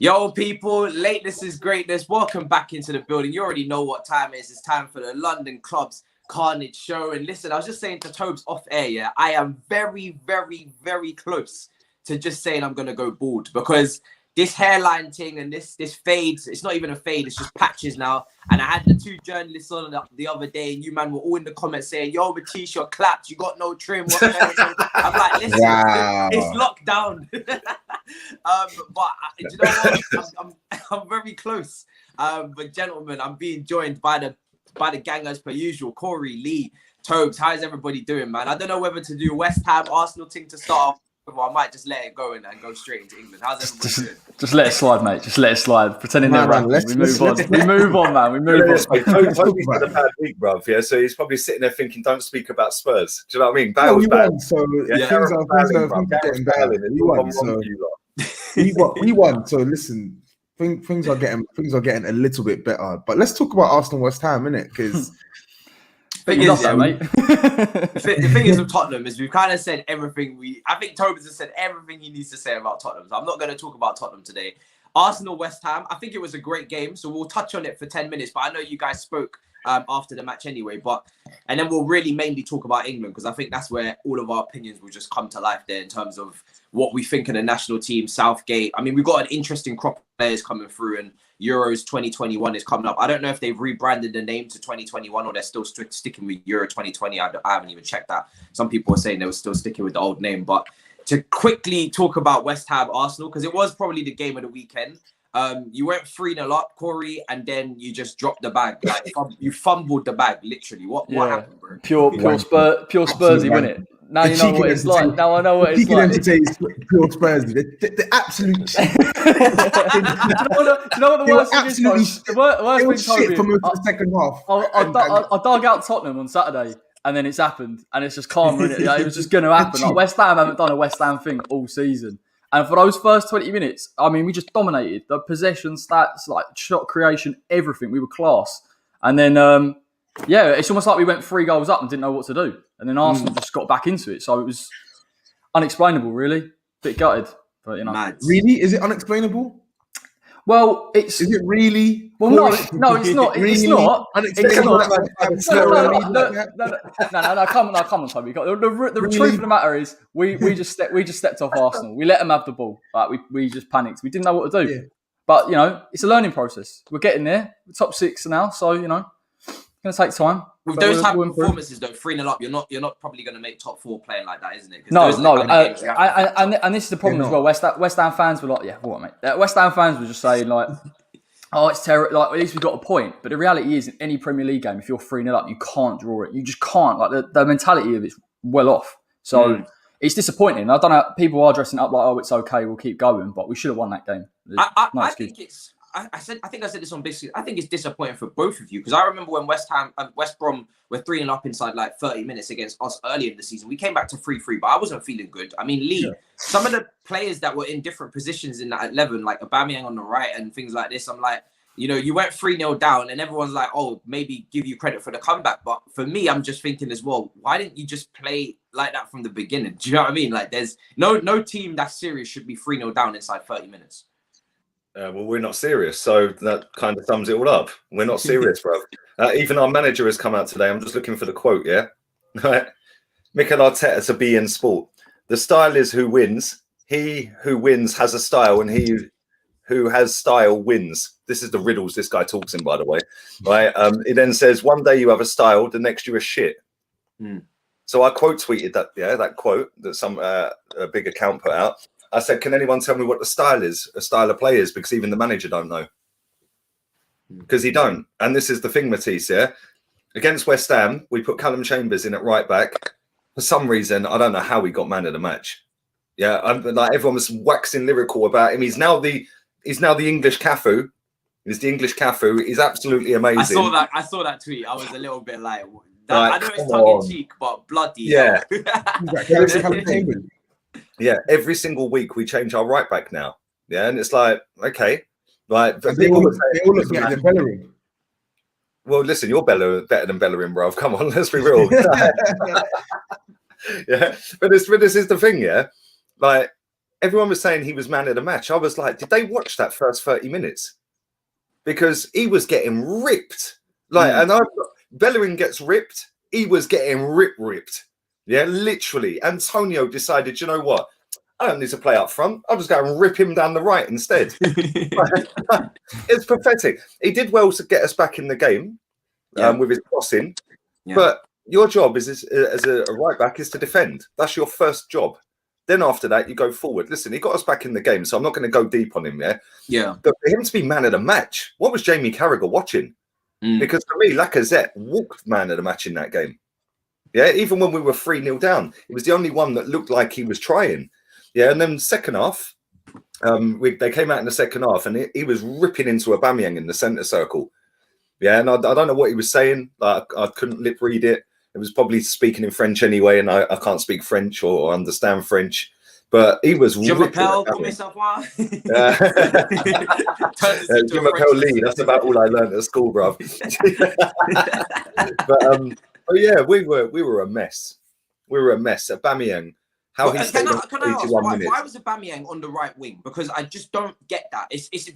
Yo, people, lateness is greatness. Welcome back into the building. You already know what time it is. It's time for the London Club's Carnage show. And listen, I was just saying to Tobs off air, yeah, I am very, very, very close to just saying I'm going to go bald because this hairline thing and this fades, it's not even a fade, it's just patches now. And I had the two journalists on the other day and you man were all in the comments saying, yo, Matisse, you're clapped, you got no trim. I'm like, listen, wow. It's locked down. But you know what? I'm very close. But gentlemen, I'm being joined by the gang as per usual. Corey, Lee, Tobes, how's everybody doing, man? I don't know whether to do West Ham, Arsenal thing to start off. Well, I might just let it go and go straight into England. How's everybody doing? Just let it slide, mate. Just let it slide. Pretending they're rapping. We move on. We move on, man. We move on. Toby's had a bad week, bruv. Yeah, so he's probably sitting there thinking, "Don't speak about Spurs." Do you know what I mean? Bale's bad. Won, so yeah, things are getting better. We won. So listen, things are getting a little bit better. But let's talk about Arsenal West Ham, innit? Because the thing is with Tottenham is we've kind of said everything I think Tobes has said everything he needs to say about Tottenham. So I'm not going to talk about Tottenham today. Arsenal West Ham, I think it was a great game. So we'll touch on it for 10 minutes. But I know you guys spoke after the match anyway. And then we'll really mainly talk about England because I think that's where all of our opinions will just come to life there in terms of what we think of the national team, Southgate. I mean, we've got an interesting crop of players coming through and Euros 2021 is coming up. I don't know if they've rebranded the name to 2021 or they're still sticking with Euro 2020. I haven't even checked that. Some people are saying they were still sticking with the old name. But to quickly talk about West Ham Arsenal, because it was probably the game of the weekend. You went 3-0 up, Corey, and then you just dropped the bag. Like you fumbled the bag, literally. What happened, bro? Pure Spursy, wasn't it? Now you know what it's like. Now I know what it's like. Pure Spursy. The absolute. Do you know what the worst thing is? The worst thing, Toby, for most of the second half. I dug out Tottenham on Saturday, and then it's happened, and it's just calm, isn't it? Like, it was just going to happen. Like West Ham haven't done a West Ham thing all season. And for those first 20 minutes, I mean, we just dominated. The possession stats, like shot creation, everything. We were class. And then, it's almost like we went 3 goals up and didn't know what to do. And then Arsenal just got back into it. So it was unexplainable, really. Bit gutted. But, you know. Mad. Really? Is it unexplainable? Well, Is it really? Well, no, it's not. It's not. No, come on, Toby. The truth of the matter is, we just stepped off Arsenal. We let them have the ball. Like we just panicked. We didn't know what to do. Yeah. But you know, it's a learning process. We're getting there. We're top 6 now, so you know, it's gonna take time. With those type of performances, though, 3-0 up, you're not probably going to make top 4 playing like that, isn't it? No. And this is the problem as well. West Ham fans were like, yeah, what, mate? West Ham fans were just saying like, oh, it's terrible. Like at least we got a point. But the reality is, in any Premier League game, if you're 3-0 up, you can't draw it. You just can't. Like the mentality of it's well off. So it's disappointing. I don't know. People are dressing up like, oh, it's okay, we'll keep going, but we should have won that game. I think it's. I think I said this on basically. I think it's disappointing for both of you because I remember when West Ham and West Brom were 3-0 up inside like 30 minutes against us earlier in the season. We came back to 3-3, but I wasn't feeling good. I mean, Lee, some of the players that were in different positions in that 11, like Aubameyang on the right and things like this, I'm like, you know, you went 3-0 down and everyone's like, oh, maybe give you credit for the comeback. But for me, I'm just thinking as well, why didn't you just play like that from the beginning? Do you know what I mean? Like there's no team that's serious should be 3-0 down inside 30 minutes. Well, we're not serious, so that kind of sums it all up. We're not serious, bro. Even our manager has come out today. I'm just looking for the quote, yeah? Mikel Arteta to be in sport. The style is who wins. He who wins has a style, and he who has style wins. This is the riddles this guy talks in, by the way. Right? He then says, one day you have a style, the next you're a shit. So I quote tweeted that quote that some a big account put out. I said, can anyone tell me what the style is, a style of play is? Because even the manager don't know. Because he don't. And this is the thing, Matisse, yeah? Against West Ham, we put Callum Chambers in at right back. For some reason, I don't know how he got man of the match. Yeah, like everyone was waxing lyrical about him. He's now the English Cafu. He's the English Cafu. He's absolutely amazing. I saw that tweet. I was a little bit like, I know it's tongue in cheek, but bloody yeah. Yeah, every single week we change our right back now. Yeah, and it's like, okay. Like they all look better than Bellerin. Well, listen, you're better than Bellerin, bro. Come on, let's be real. Yeah, but this is the thing, yeah. Like everyone was saying he was man of the match. I was like, did they watch that first 30 minutes? Because he was getting ripped. Bellerin gets ripped. He was getting ripped. Yeah, literally. Antonio decided, you know what? I don't need to play up front. I'll just go and rip him down the right instead. It's pathetic. He did well to get us back in the game with his crossing. Yeah. But your job as a right back is to defend. That's your first job. Then after that, you go forward. Listen, he got us back in the game, so I'm not going to go deep on him there. Yeah. But for him to be man of the match, what was Jamie Carragher watching? Because for me, Lacazette walked man of the match in that game. Yeah, even when we were 3-0 down, he was the only one that looked like he was trying. Yeah, and then second half, they came out in the second half, and he was ripping into Aubameyang in the centre circle. Yeah, and I don't know what he was saying. I couldn't lip read it. It was probably speaking in French anyway, and I can't speak French or understand French. But he was Je m'appelle, comment ça va? Je m'appelle Lee. That's about all I learned at school, bruv. But yeah, we were a mess. We were a mess. Aubameyang. Can I ask, why was Aubameyang on the right wing? Because I just don't get that. It's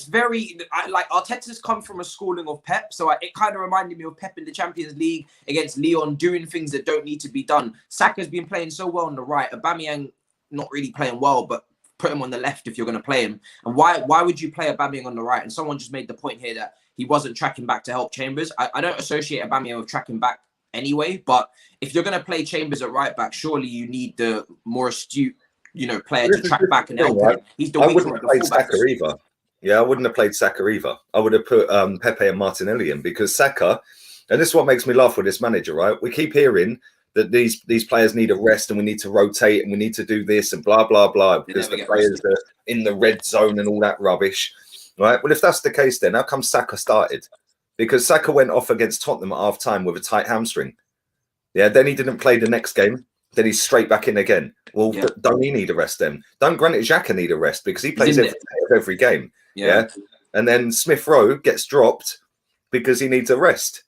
very like Arteta's come from a schooling of Pep, so it kind of reminded me of Pep in the Champions League against Lyon, doing things that don't need to be done. Saka's been playing so well on the right. Aubameyang not really playing well, but put him on the left if you're going to play him. And why would you play Aubameyang on the right? And someone just made the point here that he wasn't tracking back to help Chambers. I don't associate Aubameyang with tracking back anyway, but if you're going to play Chambers at right back, surely you need the more astute, player to track back and help him. He's the I wouldn't have played Saka either. Yeah, I wouldn't have played Saka either. I would have put Pepe and Martinelli in, because Saka, and this is what makes me laugh with this manager, right? We keep hearing that these players need a rest and we need to rotate and we need to do this and blah, blah, blah, because the players are in the red zone and all that rubbish, right? Well, if that's the case, then how come Saka started? Because Saka went off against Tottenham at half-time with a tight hamstring. Yeah, then he didn't play the next game. Then he's straight back in again. Well, don't he need a rest then? Don't Granit Xhaka need a rest, because he plays every game. Yeah. And then Smith Rowe gets dropped because he needs a rest.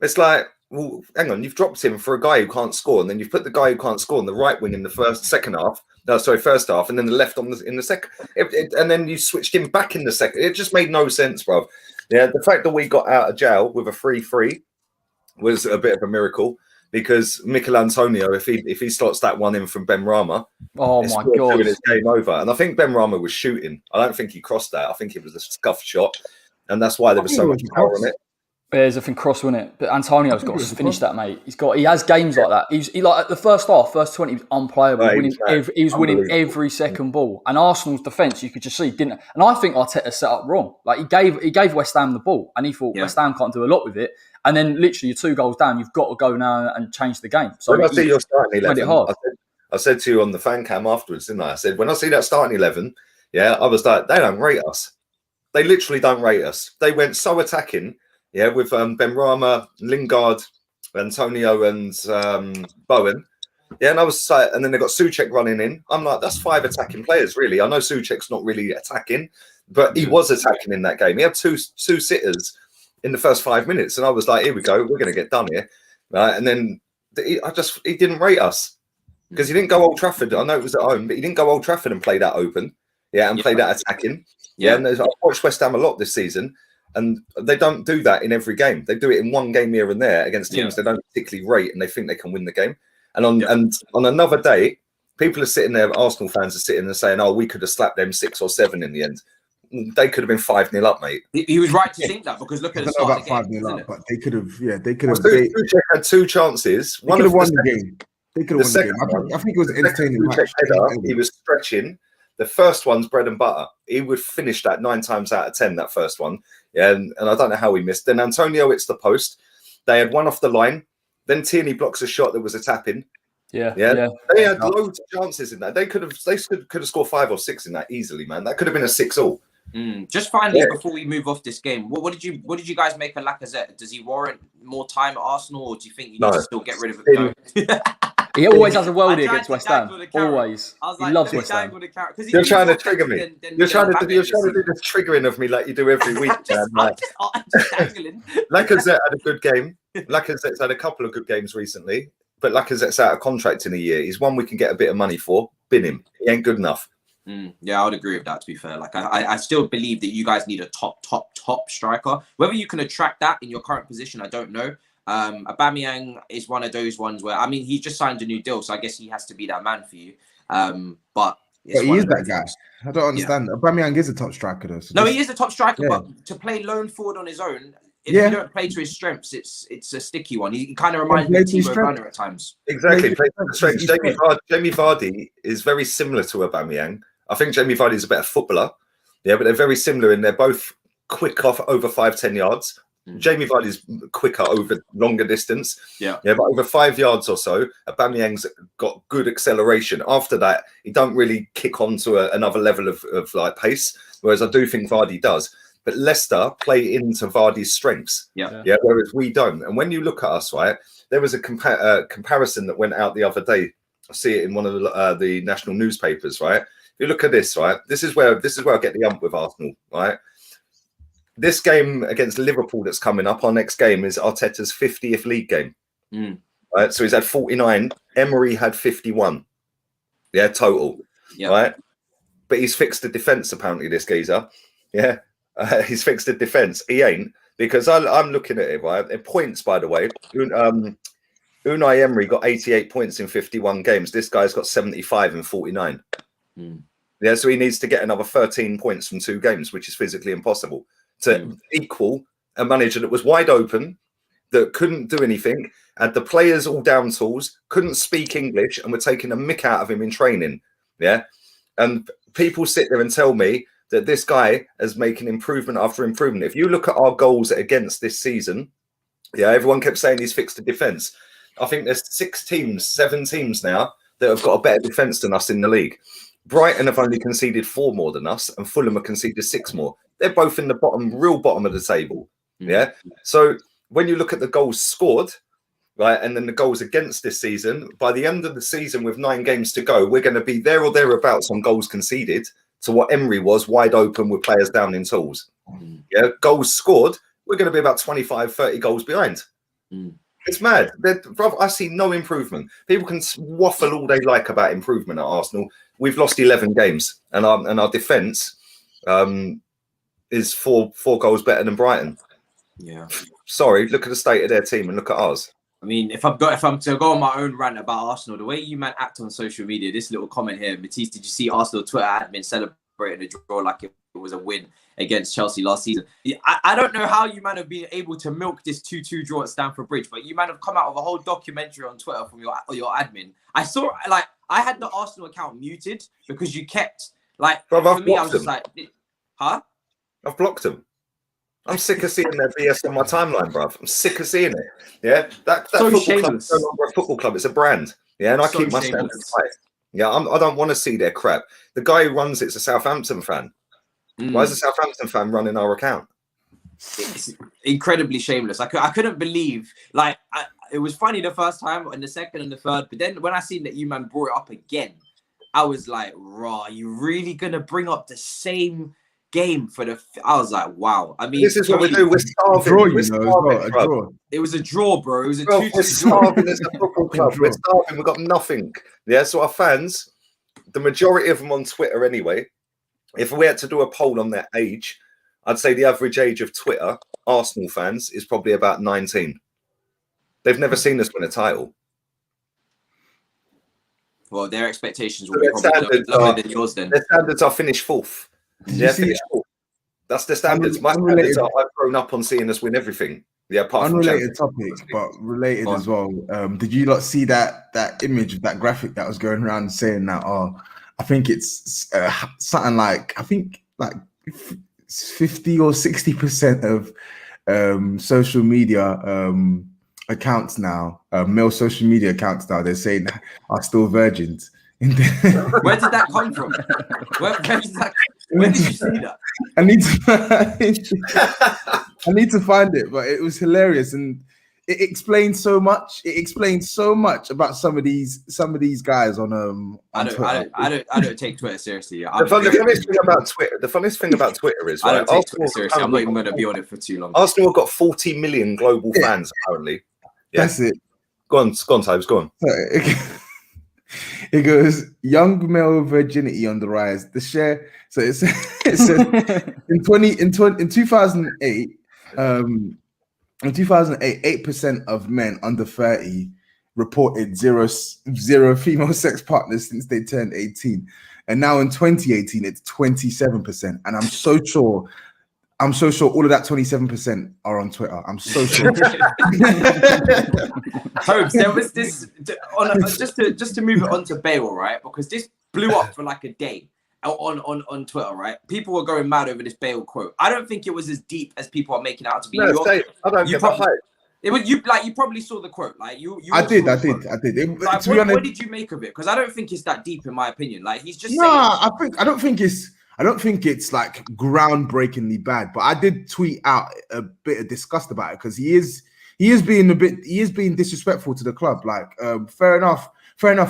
It's like, well, hang on, you've dropped him for a guy who can't score, and then you've put the guy who can't score on the right wing in the first half, and then the left in the second. And then you switched him back in the second. It just made no sense, bro. Yeah, the fact that we got out of jail with a 3-3 was a bit of a miracle, because Mikel Antonio, if he slots that one in from Benrahma, oh my God, it's game over. And I think Benrahma was shooting. I don't think he crossed that. I think it was a scuff shot, and that's why there was so much power on it. There's a thing cross, wasn't it? But Antonio's got to finish that, mate. He has games like that. He like the first half, first 20, he was unplayable. He was winning every second ball. And Arsenal's defence, you could just see, didn't. And I think Arteta set up wrong. Like he gave West Ham the ball, and he thought West Ham can't do a lot with it. And then literally, you're 2 goals down. You've got to go now and change the game. So when I see your starting 11, I said to you on the fan cam afterwards, didn't I? I said, when I see that starting 11, I was like, they don't rate us. They literally don't rate us. They went so attacking. Yeah, with Benrahma, Lingard, Antonio, and Bowen. Yeah, and I was and then they got Souček running in. I'm like, that's 5 attacking players, really. I know Souček's not really attacking, but he was attacking in that game. He had two sitters in the first 5 minutes, and I was like, here we go, we're going to get done here, right? And then he didn't rate us, because he didn't go Old Trafford. I know it was at home, but he didn't go Old Trafford and play that open, and play that attacking. Yeah, and I've watched West Ham a lot this season. And they don't do that in every game. They do it in one game here and there against teams they don't particularly rate, and they think they can win the game. And on another day, people are sitting there, Arsenal fans are sitting there saying, "Oh, we could have slapped them 6 or 7 in the end." They could have been 5-0 up, mate. He was right to think that, because look at the start of the game. 5-0 up, but they could have. Yeah, they could have. Souček had 2 chances. One of won the game. They could have won the game. I think it was entertaining. He was stretching. The first one's bread and butter. He would finish that 9 times out of 10, that first one. Yeah, and I don't know how he missed. Then Antonio hits the post. They had one off the line. Then Tierney blocks a shot that was a tap-in. Yeah. They had loads of chances in that. They could have scored 5 or 6 in that easily, man. That could have been a 6-all. Just finally, before we move off this game, what did you guys make of Lacazette? Does he warrant more time at Arsenal, or do you think you need to still get rid of it? He always has a worldie against West Ham. Always. He loves West Ham. You're trying to trigger me. You're trying to do the triggering of me like you do every week. I'm just angling. Lacazette had a good game. Lacazette's had a couple of good games recently, but Lacazette's out of contract in a year. He's one we can get a bit of money for. bin him. He ain't good enough. Yeah, I would agree with that, to be fair. Like, I still believe that you guys need a top striker. Whether you can attract that in your current position, I don't know. Aubameyang is one of those ones where, I mean, he just signed a new deal, so I guess he has to be that man for you. But he is that guy. I don't understand. Aubameyang is a top striker, though. So no, he is a top striker, but to play lone forward on his own, if you don't play to his strengths, it's a sticky one. He kind of reminds me of Timo Werner at times. Exactly. Play to his strengths. Jamie Vardy is very similar to Aubameyang. I think Jamie Vardy is a better footballer. Yeah, but they're very similar, and they're both quick off over 5-10 yards. Jamie Vardy is quicker over longer distance. Yeah, but over 5 yards or so, Aubameyang's got good acceleration. After that, he don't really kick on to another level of like pace, whereas I do think Vardy does. But Leicester play into Vardy's strengths. Yeah, whereas we don't. And when you look at us, right, there was a comparison that went out the other day. I see it in one of the national newspapers, right? If you look at this, right, this is where I get the ump with Arsenal, right? This game against Liverpool that's coming up, our next game is Arteta's 50th league game. Right? So he's had 49. Emery had 51. Yeah, total. Right? But he's fixed the defence, apparently, this geezer. Yeah. He's fixed the defence. He ain't, because I'm looking at it, right? In points, by the way. Unai Emery got 88 points in 51 games. This guy's got 75 in 49. Yeah, so he needs to get another 13 points from 2 games, which is physically impossible to equal a manager that was wide open, that couldn't do anything, had the players all down tools, couldn't speak English, and were taking a mick out of him in training. Yeah, and people sit there and tell me that this guy is making improvement after improvement. If you look at our goals against this season, yeah, everyone kept saying he's fixed the defence. I think there's 7 teams now that have got a better defence than us in the league. Brighton have only conceded 4 more than us, and Fulham have conceded 6 more. They're both in the real bottom of the table. Yeah. So when you look at the goals scored, right, and then the goals against this season, by the end of the season with 9 games to go, we're going to be there or thereabouts on goals conceded to what Emery was, wide open with players down in tools. Yeah. Goals scored, we're going to be about 25, 30 goals behind. It's mad. Brother, I see no improvement. People can waffle all they like about improvement at Arsenal. We've lost 11 games, and our defence is four goals better than Brighton. Yeah. Sorry, look at the state of their team and look at ours. I mean, if I'm to go on my own rant about Arsenal, the way you man act on social media, this little comment here, Matisse, did you see Arsenal Twitter admin celebrating a draw like it was a win against Chelsea last season? I don't know how you man have been able to milk this 2-2 draw at Stamford Bridge, but you man have come out with a whole documentary on Twitter from your admin. I saw, like, I had the Arsenal account muted because you kept, like, bro, for me, I was just like, huh? I've blocked them. I'm sick of seeing their BS on my timeline, bruv. I'm sick of seeing it. Yeah, that so football club is no longer a football club; it's a brand. Yeah, and I keep my standards high. Yeah, I don't want to see their crap. The guy who runs it's a Southampton fan. Why is a Southampton fan running our account? It's incredibly shameless. I couldn't believe. Like, it was funny the first time, and the second and the third, but then when I seen that you man brought it up again, I was like, "Raw, you really gonna bring up the same?" game for the I was like, wow. I mean, this is what we do. We're starving. A draw. It was a draw, bro. It was a 2-2. We're starving as a football club. We're starving. We've got nothing. Yeah, so our fans, the majority of them on Twitter anyway, if we had to do a poll on their age, I'd say the average age of Twitter Arsenal fans is probably about 19. They've never seen us win a title. Well, their expectations will be probably lower than yours then. Their standards are finish 4th. Yeah, that's the standards. My standards are I've grown up on seeing us win everything. Yeah, apart unrelated topic, but related as well. Did you not see that image of that graphic that was going around saying that? Oh, I think it's something like 50 or 60% of social media accounts now, male social media accounts now, they're saying are still virgins. Where did that come from? Where did you see that? I need to find it, but it was hilarious and it explains so much. It explains so much about some of these guys on I don't take Twitter seriously. The funniest thing about Twitter is I don't take Twitter seriously. I'm not even going to be on it for too long. Arsenal have got 40 million global fans apparently. Yeah. That's it. Go on, Tobs, go on. It goes, young male virginity on the rise. The share. So it says in 2008, in 2008, 8% of men under 30 reported zero female sex partners since they turned 18. And now in 2018, it's 27%. And I'm so sure all of that 27% are on Twitter. I'm so sure. Tobes, there was this just to move it on to Bale, right? Because this blew up for like a day on Twitter, right? People were going mad over this Bale quote. I don't think it was as deep as people are making it out to be. No, I don't get the hype. It was you probably saw the quote, like you. I did. Like, what did you make of it? Because I don't think it's that deep, in my opinion. Like he's just I don't think it's like groundbreakingly bad, but I did tweet out a bit of disgust about it because he is being disrespectful to the club. Like, fair enough.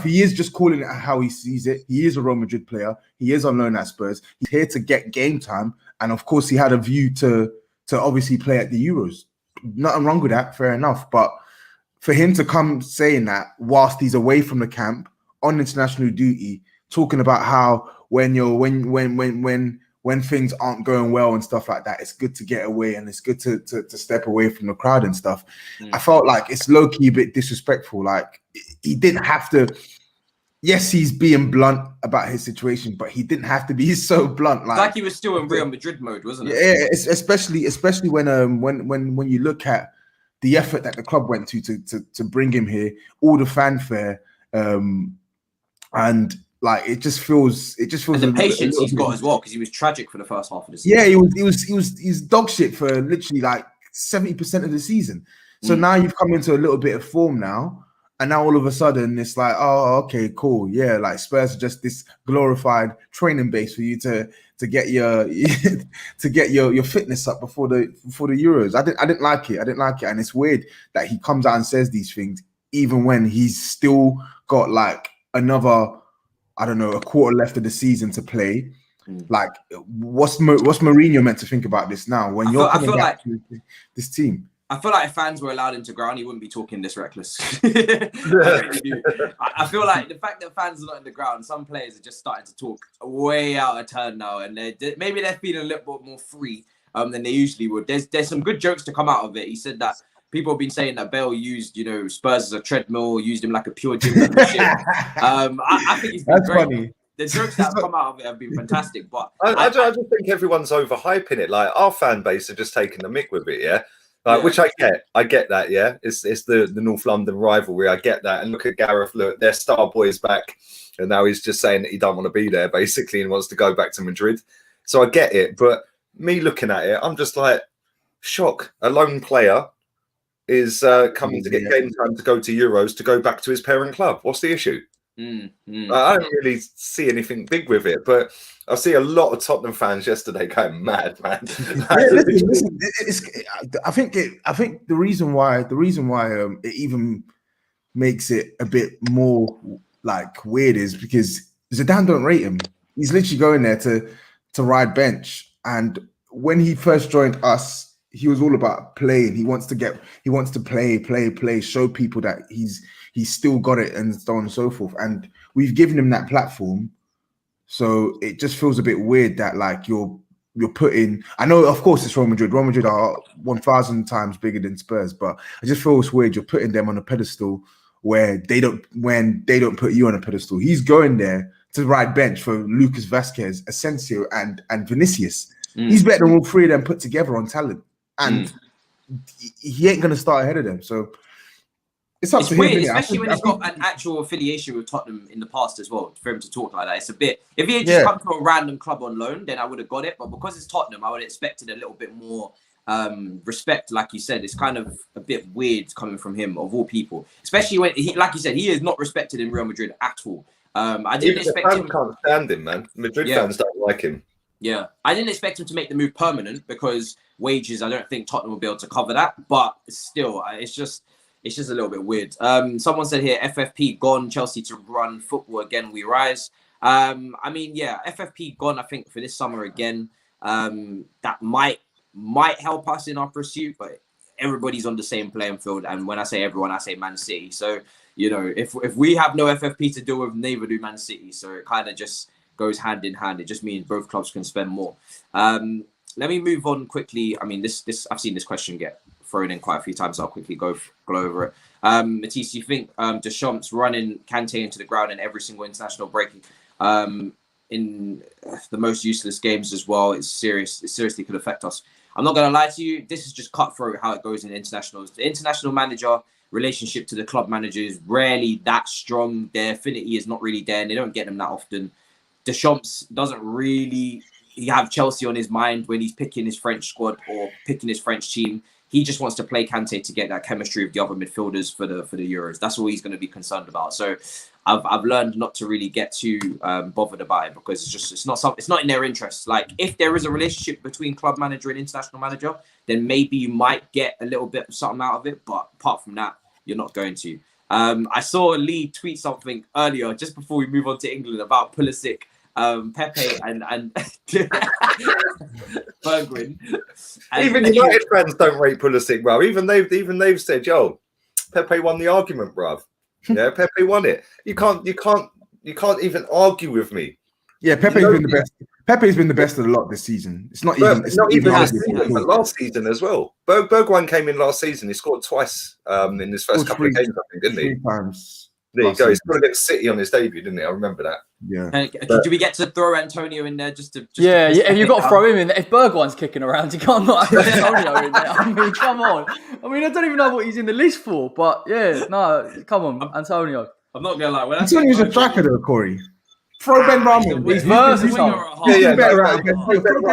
He is just calling it how he sees it. He is a Real Madrid player. He is on loan at Spurs. He's here to get game time, and of course, he had a view to obviously play at the Euros. Nothing wrong with that. Fair enough, but for him to come saying that whilst he's away from the camp on international duty, talking about how when things aren't going well and stuff like that, it's good to get away and it's good to step away from the crowd and stuff. I felt like it's low-key a bit disrespectful. Like he didn't have to. Yes, he's being blunt about his situation, but he didn't have to be so blunt. Like he was still in Real Madrid mode, wasn't it? Yeah, especially when you look at the effort that the club went to bring him here, all the fanfare, and like it just feels. And the patience he's got as well, because he was tragic for the first half of the season. Yeah, he's dog shit for literally like 70% of the season. So now you've come into a little bit of form now. And now all of a sudden it's like, oh, okay, cool. Yeah, like Spurs are just this glorified training base for you to get your your fitness up before the Euros. I didn't like it. And it's weird that he comes out and says these things even when he's still got like another, I don't know, a quarter left of the season to play. Like, what's Mourinho meant to think about this now when you're coming back to this team? I feel like if fans were allowed into ground, he wouldn't be talking this reckless. I feel like the fact that fans are not in the ground, some players are just starting to talk way out of turn now, and maybe they're feeling a little bit more free than they usually would. There's some good jokes to come out of it. He said that people have been saying that Bale used, Spurs as a treadmill, used him like a pure gym membership. I think it's been great. Funny. The jokes that have come out of it have been fantastic, but I just think everyone's overhyping it. Like our fan base are just taking the mick with it, yeah. Like, which I get that, yeah. It's the North London rivalry. I get that. And look at Gareth, look, their star boy's back, and now he's just saying that he don't want to be there, basically, and wants to go back to Madrid. So I get it, but me looking at it, I'm just like, shock. A lone player is coming to get game time to go to Euros to go back to his parent club. What's the issue? I don't really see anything big with it, but I see a lot of Tottenham fans yesterday going mad, man. Listen, I think the reason why it even makes it a bit more like weird is because Zidane don't rate him. He's literally going there to ride bench, and when he first joined us, he was all about playing. He wants to play, show people that he's still got it, and so on and so forth. And we've given him that platform. So it just feels a bit weird that like you're putting. I know, of course, it's Real Madrid. Real Madrid are 1,000 times bigger than Spurs, but I just feel it's weird. You're putting them on a pedestal when they don't put you on a pedestal. He's going there to ride bench for Lucas Vazquez, Asensio, and Vinicius. He's better than all three of them put together on talent, and he ain't gonna start ahead of them. So. It's weird, especially when he's got an actual affiliation with Tottenham in the past as well. For him to talk like that, it's a bit. If he had just come to a random club on loan, then I would have got it. But because it's Tottenham, I would have expected a little bit more respect. Like you said, it's kind of a bit weird coming from him, of all people. Especially when like you said, he is not respected in Real Madrid at all. I didn't expect him. Can't stand him, man. Madrid fans don't like him. Yeah, I didn't expect him to make the move permanent because wages. I don't think Tottenham will be able to cover that. But still, it's just a little bit weird. Someone said here, FFP gone, Chelsea to run football again, we rise. I mean, yeah, FFP gone, I think, for this summer again. That might help us in our pursuit, but everybody's on the same playing field. And when I say everyone, I say Man City. So, you know, if we have no FFP to deal with, neither do Man City. So it kind of just goes hand in hand. It just means both clubs can spend more. Let me move on quickly. I mean, this I've seen this question get thrown in quite a few times. I'll quickly go over it. Matisse, do you think Deschamps running Kante into the ground in every single international breaking in the most useless games as well, it's serious. It seriously could affect us. I'm not going to lie to you. This is just cutthroat how it goes in internationals. The international manager relationship to the club manager is rarely that strong. Their affinity is not really there, and they don't get them that often. Deschamps doesn't really have Chelsea on his mind when he's picking his French squad or picking his French team. He just wants to play Kante to get that chemistry with the other midfielders for the Euros. That's all he's going to be concerned about. So I've learned not to really get too bothered about it, because it's not in their interest. Like, if there is a relationship between club manager and international manager, then maybe you might get a little bit of something out of it. But apart from that, you're not going to. I saw Lee tweet something earlier just before we move on to England about Pulisic, Pepe and Bergwijn. Even United fans don't rate Pulisic, bro. Even they've said, yo, Pepe won the argument, bruv. Yeah, Pepe won it. You can't even argue with me. Yeah, Pepe's been the best. Pepe's been the best of the lot this season. It's not even last season, but last season as well. Bergwijn came in last season. He scored twice in his first couple of games, I think, didn't he? 3 times. There you go. He scored against City on his debut, didn't he? I remember that. Yeah. Do we get to throw Antonio in there just to yeah, you've got to throw him in there. If Bergwijn's kicking around, you can't not have Antonio in there. I mean, come on. I mean, I don't even know what he's in the list for, but yeah, no, come on, Antonio. I'm not gonna lie. Antonio's a striker though, Corey. Throw Ben Rama. He's versatile. Who's been better out of Ben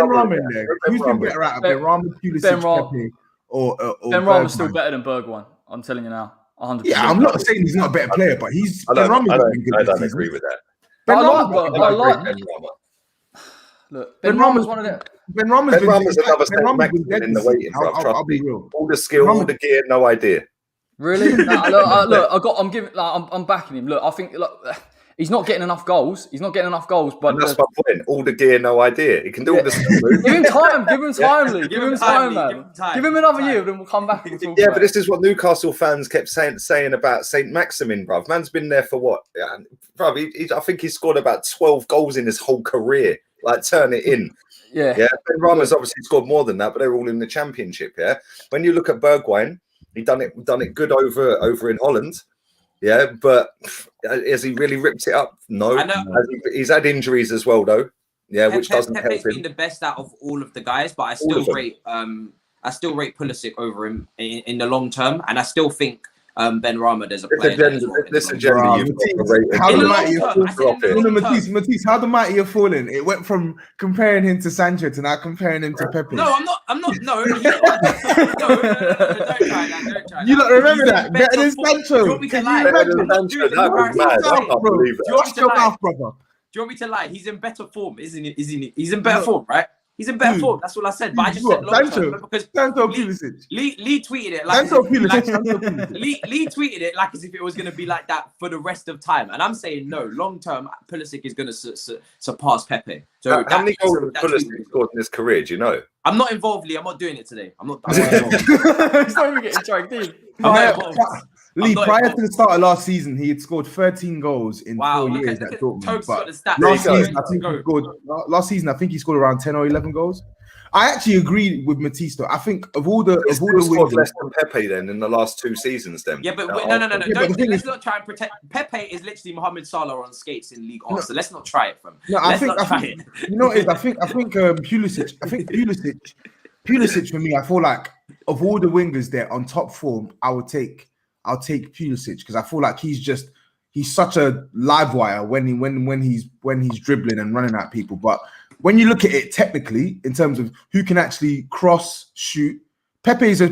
Rama in there? Who's been better out of Ben Rama, Pulisic, Pepe, or Ben Rama's still better than Bergwijn. I'm telling you now, 100%. Yeah, I'm not saying he's not a better player, but he's. I don't agree with that. Ben Rama. Look, Ben Rama's one of them. Ben Rama's another step back in the waiting, bro. Trust me. All the skill, all the gear, no idea. Really? I'm backing him. Look, I think he's not getting enough goals. But and that's my point. All the gear, no idea. He can do all the stuff. Give him time, Lee. Give him time, man. Give him another year, then we'll come back and talk. Yeah, but this is what Newcastle fans kept saying about Saint Maximin, bruv. Man's been there for what? Yeah, bruv, I think he scored about 12 goals in his whole career. Like, turn it in. Yeah. Ben Rama's obviously scored more than that, but they're all in the Championship. Yeah. When you look at Bergwijn, he done it good over in Holland. Yeah, but has he really ripped it up? No. He's had injuries as well, though. Yeah, which doesn't help him. Pepe's been the best out of all of the guys, but I still rate Pulisic over him in the long term, and I still think Ben Rama there's a player. This agenda you've got Matisse, how the mighty are falling. It went from comparing him to Sancho to now comparing him to Pepe. No, I'm not. No, don't try that. You don't remember that? Better than Sancho. Do you want me to lie? That was mad. I can't believe it. Do you want me to lie? He's in better form, isn't he? He's in better form, right? He's in better form. That's all I said. But I just said long term because Lee tweeted it like Lee tweeted it like as if it was going to be like that for the rest of time. And I'm saying no. Long term, Pulisic is going to surpass Pepe. So how many goals has Pulisic scored in his career? Do you know? I'm not involved, Lee. I'm not doing it today. I'm not. He's not even getting dragged in. Lee, prior to the start of last season, he had scored 13 goals in 4 years at Dortmund. But last season, I think he scored around 10 or 11 goals. I actually agree with Matisse, though. I think of all the wingers, less than Pepe then in the last 2 seasons. Then no. Let's not try and pretend. Pepe is literally Mohamed Salah on skates in League One. So let's not try it from. No, I think you know what it is. I think Pulisic. Pulisic for me. I feel like of all the wingers there on top form, I'll take Pulisic because I feel like he's such a live wire when he's dribbling and running at people. But when you look at it technically, in terms of who can actually cross, shoot, Pepe's a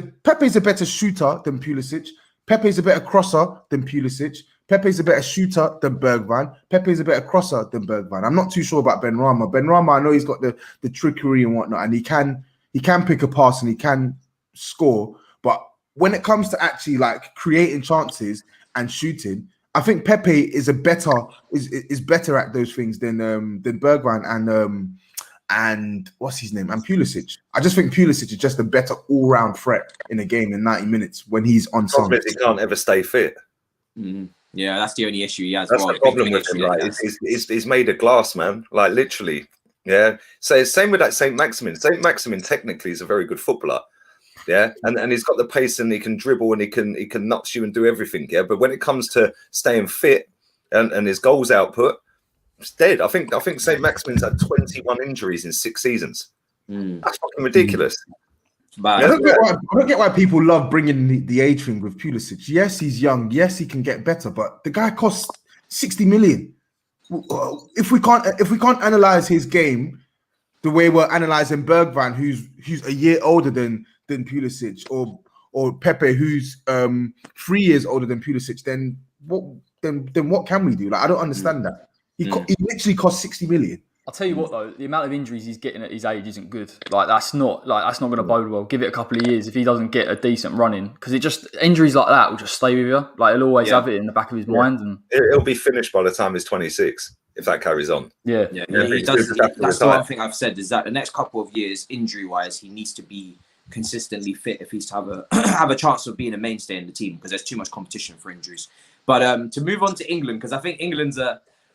better shooter than Pulisic. Pepe's a better crosser than Pulisic. Pepe's a better shooter than Bergwijn. Pepe's a better crosser than Bergwijn. I'm not too sure about Ben Rama. Ben Rama, I know he's got the trickery and whatnot, and he can pick a pass and he can score. But when it comes to actually like creating chances and shooting, I think Pepe is better at those things than Bergwijn and what's his name? And Pulisic. I just think Pulisic is just a better all-round threat in a game in 90 minutes when he's on song. He can't ever stay fit. Yeah, that's the only issue he has. That's the problem with him. Like, he's made of glass, man. Like, literally. Yeah. So same with that St. Maximin. St. Maximin technically is a very good footballer. Yeah. And he's got the pace and he can dribble and he can nuts you and do everything. Yeah. But when it comes to staying fit and his goals output, it's dead. I think St. Maximin's had 21 injuries in 6 seasons. That's fucking ridiculous. I don't get why people love bringing the age thing with Pulisic. Yes, he's young. Yes, he can get better, but the guy costs 60 million. If we can't analyze his game the way we're analyzing Bergwijn, who's a year older than Pulisic, or Pepe, who's 3 years older than Pulisic, then what can we do? Like, I don't understand that. He literally costs 60 million. I'll tell you what though, the amount of injuries he's getting at his age isn't good. Like that's not going to bode well. Give it a couple of years if he doesn't get a decent run in, because injuries like that will just stay with you. Like he'll always have it in the back of his mind, and it'll be finished by the time he's 26 if that carries on. He does. That's the one thing I've said is that the next couple of years, injury wise, he needs to be consistently fit if he's to have a chance of being a mainstay in the team, because there's too much competition for injuries. But to move on to England, because I think England's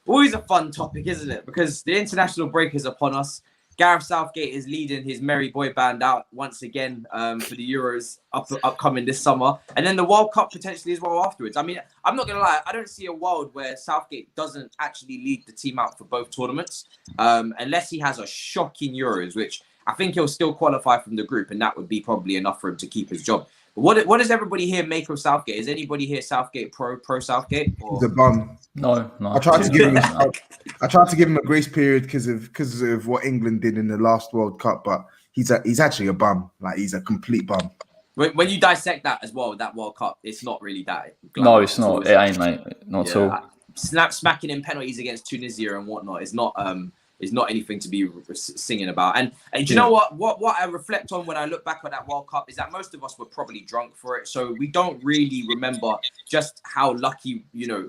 always a fun topic, isn't it? Because the international break is upon us. Gareth Southgate is leading his merry boy band out once again for the Euros upcoming this summer. And then the World Cup potentially as well afterwards. I mean, I'm not going to lie. I don't see a world where Southgate doesn't actually lead the team out for both tournaments unless he has a shocking Euros, which I think he'll still qualify from the group. And that would be probably enough for him to keep his job. What does everybody here make of Southgate? Is anybody here Southgate pro Southgate? Or? He's a bum. No. I tried to give him a grace period because of what England did in the last World Cup, but he's actually a bum. Like, he's a complete bum. When you dissect that as well, that World Cup, it's not really that. No, it's not. It ain't, mate. Not at all. Smacking in penalties against Tunisia and whatnot is not anything to be singing about. And do you know what I reflect on when I look back at that World Cup is that most of us were probably drunk for it. So we don't really remember just how lucky,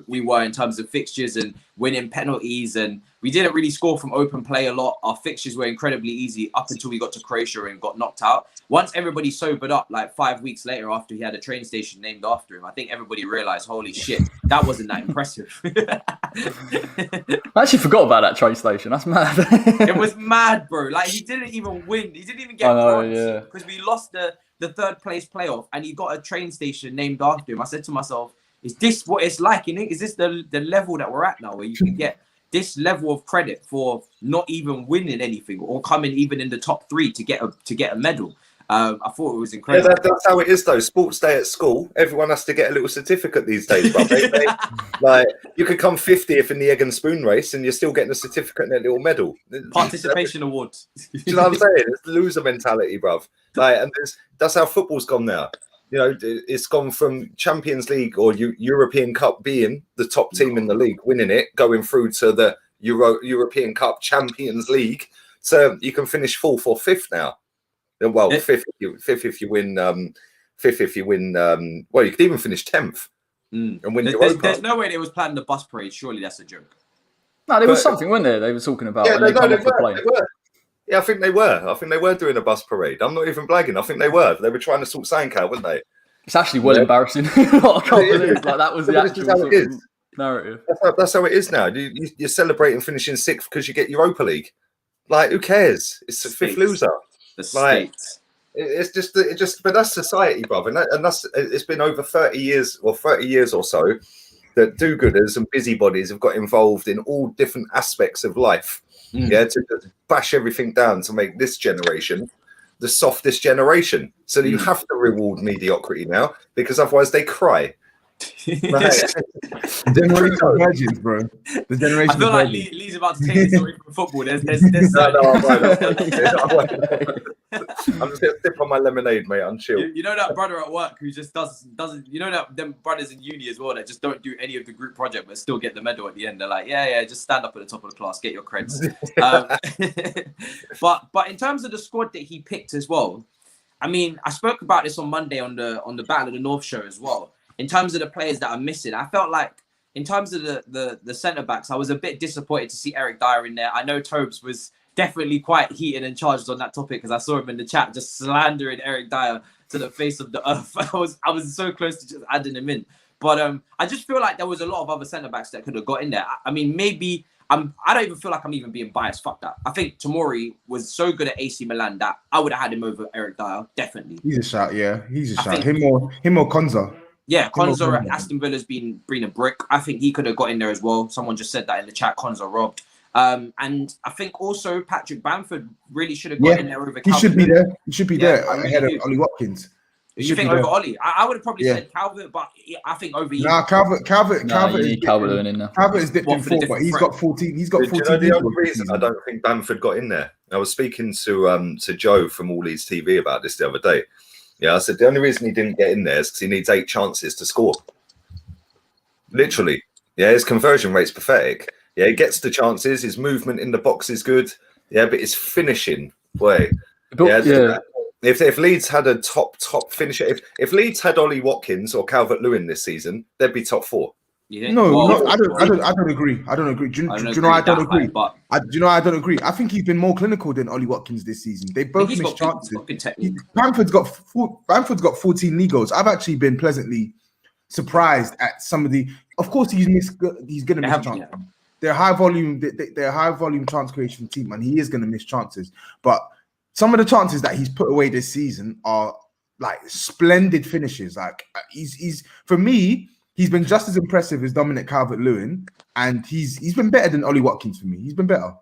we were in terms of fixtures and winning penalties. And we didn't really score from open play a lot. Our fixtures were incredibly easy up until we got to Croatia and got knocked out. Once everybody sobered up, like 5 weeks later after he had a train station named after him, I think everybody realized, holy shit, that wasn't that impressive. I actually forgot about that train station. That's mad. It was mad, bro. Like, he didn't even win. He didn't even get bronze because we lost the third place playoff and he got a train station named after him. I said to myself, is this what it's like? Is this the level that we're at now where you can get this level of credit for not even winning anything or coming even in the top 3 to get a medal? I thought it was incredible. Yeah, that's how it is, though. Sports day at school, everyone has to get a little certificate these days, bro. Like, you could come 50th in the egg and spoon race, and you're still getting a certificate and a little medal. Participation awards. Do you know what I'm saying? It's loser mentality, bruv. Like, and that's how football's gone now. It's gone from Champions League or European Cup being the top team in the league, winning it, going through to the European Cup Champions League, so you can finish 4th or 5th now. Well, 5th if you win. 5th if you win. Well, you could even finish 10th and win the World Cup. There's no way they was planning the bus parade. Surely that's a joke. No, there was something, wasn't there? They were talking about. Yeah, they were. Yeah, I think they were. I think they were doing a bus parade. I'm not even blagging. I think they were. They were trying to sort something out, weren't they? It's actually well embarrassing. I can't believe that was the actual narrative. That's how it is now. You're celebrating finishing 6th because you get Europa League. Like, who cares? It's the 5th loser. Like, it's just, but that's society, brother, and it's been over 30 years or so that do-gooders and busybodies have got involved in all different aspects of life. To bash everything down to make this generation the softest generation. So you have to reward mediocrity now because otherwise they cry. Generation of legends, bro. The generation. I feel like Lee's about to take this away from football. There's I'm just gonna sip on my lemonade, mate. I'm chill. You know that brother at work who just doesn't. You know that them brothers in uni as well that just don't do any of the group project but still get the medal at the end. They're like, yeah, just stand up at the top of the class, get your creds. But in terms of the squad that he picked as well, I mean, I spoke about this on Monday on the Battle of the North show as well. In terms of the players that are missing, I felt like in terms of the centre backs, I was a bit disappointed to see Eric Dyer in there. I know Tobs was definitely quite heated and charged on that topic because I saw him in the chat just slandering Eric Dyer to the face of the earth. I was so close to just adding him in. But I just feel like there was a lot of other centre-backs that could have got in there. I mean, maybe... I don't even feel like I'm even being biased. Fuck that. I think Tomori was so good at AC Milan that I would have had him over Eric Dyer, definitely. He's a shout, yeah. He's a shout. Him or Konza. Yeah, Konza at Aston Villa's been a brick. I think he could have got in there as well. Someone just said that in the chat. Konza robbed. And I think also Patrick Bamford really should have got in there over Calvert. He should be there. He should be there ahead of Ollie Watkins. You think over Ollie? I would have probably said Calvert, but I think over you. Nah, Calvert in there. Calvert is dipped in form, but he's got 14. He's got 14. You know the only reason I don't think Bamford got in there? I was speaking to Joe from All Leeds TV about this the other day. Yeah, I said the only reason he didn't get in there is because he needs 8 chances to score. Literally. Yeah, his conversion rate's pathetic. Yeah, he gets the chances. His movement in the box is good. Yeah, but his finishing, boy. If Leeds had a top finisher, if Leeds had Ollie Watkins or Calvert-Lewin this season, they'd be top 4. I don't agree. I don't agree. Do you know I don't agree? I don't agree. I think he's been more clinical than Ollie Watkins this season. They both missed chances. Bamford's got 14 league goals. I've actually been pleasantly surprised at some of the. Of course, he's going to miss chances. They're high volume. They're a high volume chance creation team, and he is going to miss chances. But some of the chances that he's put away this season are like splendid finishes. Like he's for me, he's been just as impressive as Dominic Calvert-Lewin, and he's been better than Ollie Watkins for me. He's been better.